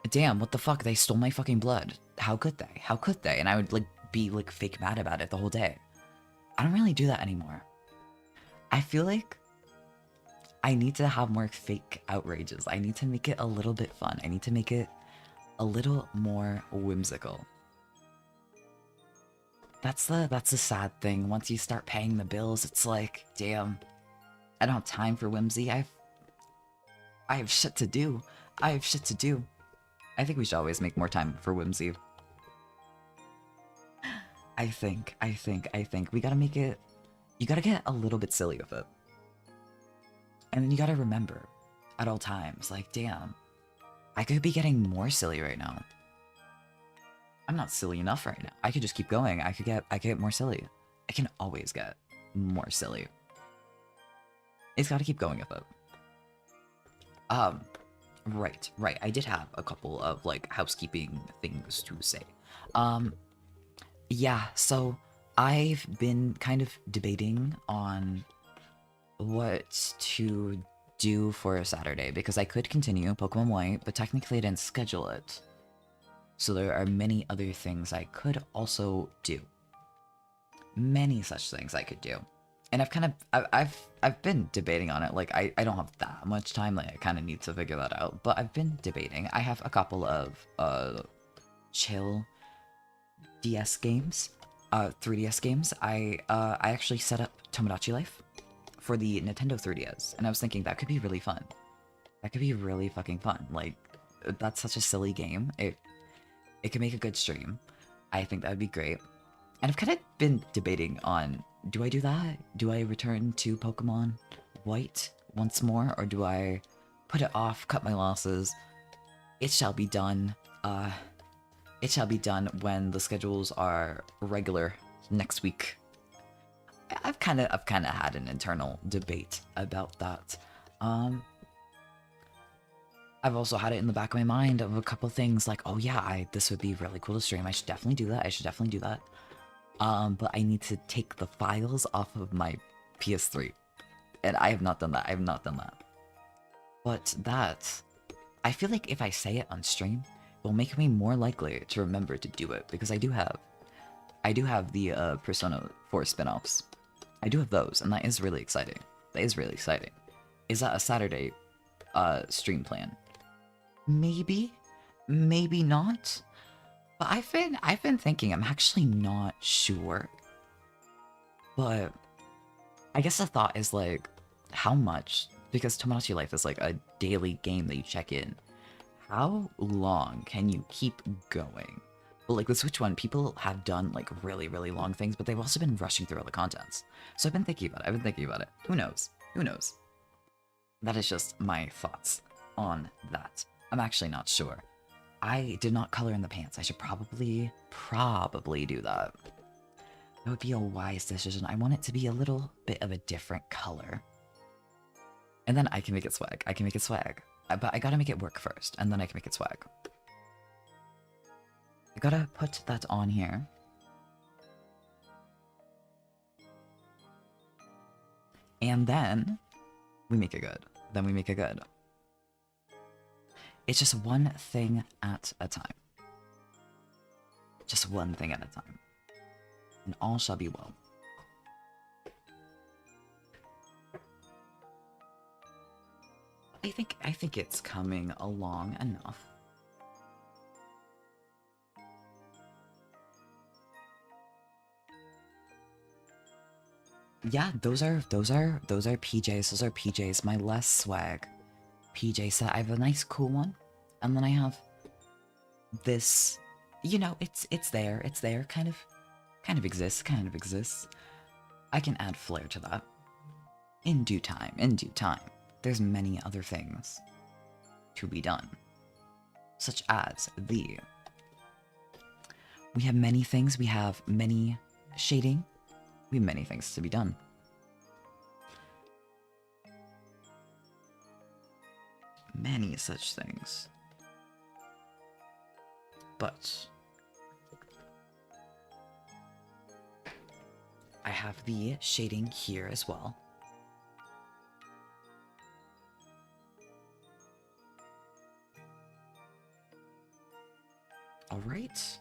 damn, what the fuck, they stole my fucking blood. How could they? And I would, like, be, like, fake mad about it the whole day. I don't really do that anymore. I feel like I need to have more fake outrages. I need to make it a little bit fun. I need to make it a little more whimsical. That's the sad thing. Once you start paying the bills, it's like, damn, I don't have time for whimsy. I have shit to do. I think we should always make more time for whimsy. I think. We gotta make it... You gotta get a little bit silly with it. And then you gotta remember, at all times, like, damn, I could be getting more silly right now. I'm not silly enough right now. I could just keep going. I could get more silly. it can always get more silly. It's got to keep going with it. Right. I did have a couple of like housekeeping things to say. Um, yeah. So I've been kind of debating on what to do for a Saturday because I could continue Pokemon White, but technically I didn't schedule it. So there are many other things I could also do. Many such things I could do. And I've been debating on it. Like I don't have that much time. Like I kind of need to figure that out. But I've been debating. I have a couple of chill DS games, 3DS games. I actually set up Tomodachi Life for the Nintendo 3DS, and I was thinking that could be really fun. That could be really fucking fun. Like that's such a silly game. It could make a good stream. I think that would be great. And I've kind of been debating on, do I do that? Do I return to Pokemon White once more? Or do I put it off, cut my losses? It shall be done. It shall be done when the schedules are regular next week. I've kind of had an internal debate about that. I've also had it in the back of my mind of a couple things like, oh yeah, this would be really cool to stream. I should definitely do that. But I need to take the files off of my PS3. And I have not done that. But that, I feel like if I say it on stream, it will make me more likely to remember to do it. Because I do have the Persona 4 spin-offs. I do have those, and that is really exciting. Is that a Saturday stream plan? Maybe not. But I've been thinking, I'm actually not sure. But I guess the thought is like, how much? Because Tomodachi Life is like a daily game that you check in. How long can you keep going? Well, like the Switch one, people have done like really, really long things, but they've also been rushing through all the contents. So I've been thinking about it. Who knows? That is just my thoughts on that. I'm actually not sure. I did not color in the pants. I should probably do that. That would be a wise decision. I want it to be a little bit of a different color. And then I can make it swag. But I gotta make it work first, and then I can make it swag. I gotta put that on here. And then we make it good. It's just one thing at a time. And all shall be well. I think it's coming along enough. Yeah, those are PJs. My less swag PJ set. I have a nice cool one, and then I have this. You know, it's there. Kind of exists. I can add flair to that in due time. There's many other things to be done, such as we have many things. We have many shading. We have many things to be done. Many such things. But I have the shading here as well. Alright.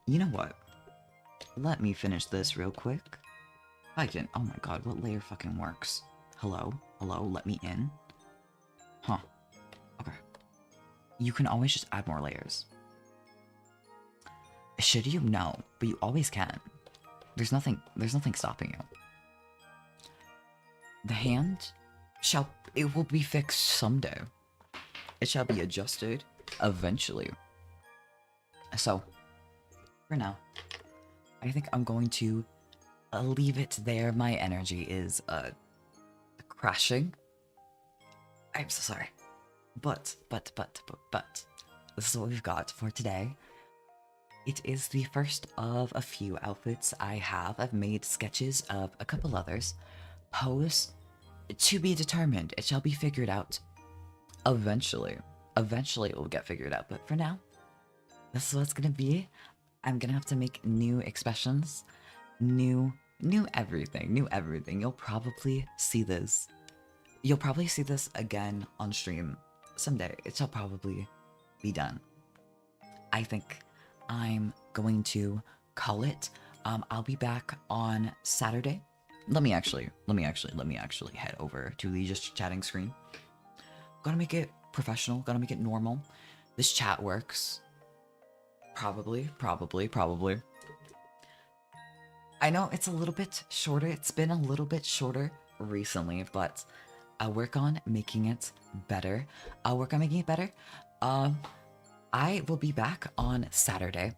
You know what? Let me finish this real quick. I can. Oh my god, what layer fucking works? Hello? Let me in? Huh. Okay. You can always just add more layers. Should you? No, but you always can. There's nothing stopping you. The hand it will be fixed someday. It shall be adjusted eventually. So, for now, I think I'm going to leave it there. My energy is crashing. I'm so sorry. But this is what we've got for today. It is the first of a few outfits I have. I've made sketches of a couple others. Pose to be determined. It shall be figured out. Eventually. Eventually it will get figured out. But for now, this is what it's gonna be. I'm gonna have to make new expressions. New everything. New everything. You'll probably see this. You'll probably see this again on stream someday. It shall probably be done. I think I'm going to call it. I'll be back on Saturday. Let me actually head over to the just chatting screen. Gonna make it professional, gonna make it normal. This chat works. Probably. I know it's a little bit shorter. It's been a little bit shorter recently, but I'll work on making it better. I will be back on Saturday.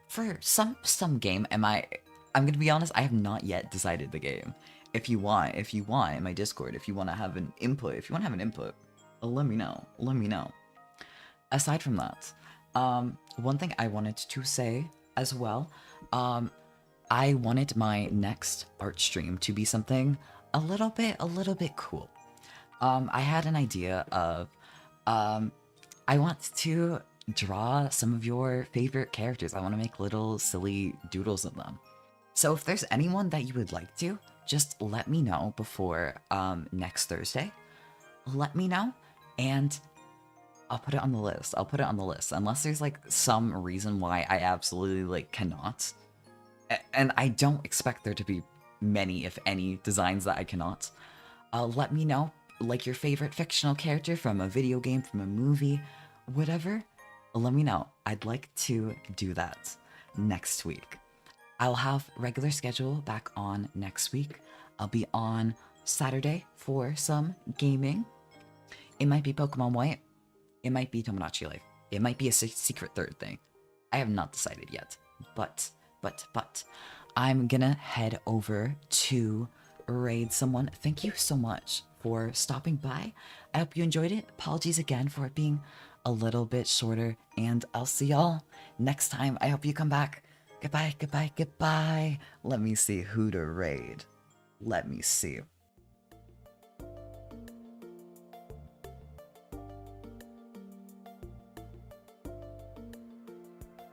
For some game. I'm gonna be honest, I have not yet decided the game. If you want in my Discord, if you wanna have an input, let me know. Aside from that, one thing I wanted to say as well, I wanted my next art stream to be something a little bit cool. I had an idea of, I want to draw some of your favorite characters. I want to make little silly doodles of them. So if there's anyone that you would like to, just let me know before next Thursday. Let me know, and I'll put it on the list. Unless there's like some reason why I absolutely like cannot. And I don't expect there to be many, if any, designs that I cannot. Let me know, like your favorite fictional character from a video game, from a movie, whatever. Let me know. I'd like to do that next week. I'll have regular schedule back on next week. I'll be on Saturday for some gaming. It might be Pokemon White. It might be Tomodachi Life. It might be a secret third thing. I have not decided yet. But I'm gonna head over to raid someone. Thank you so much for stopping by. I hope you enjoyed it. Apologies again for it being a little bit shorter, and I'll see y'all next time. I hope you come back. Goodbye. Let me see who to raid. Let me see.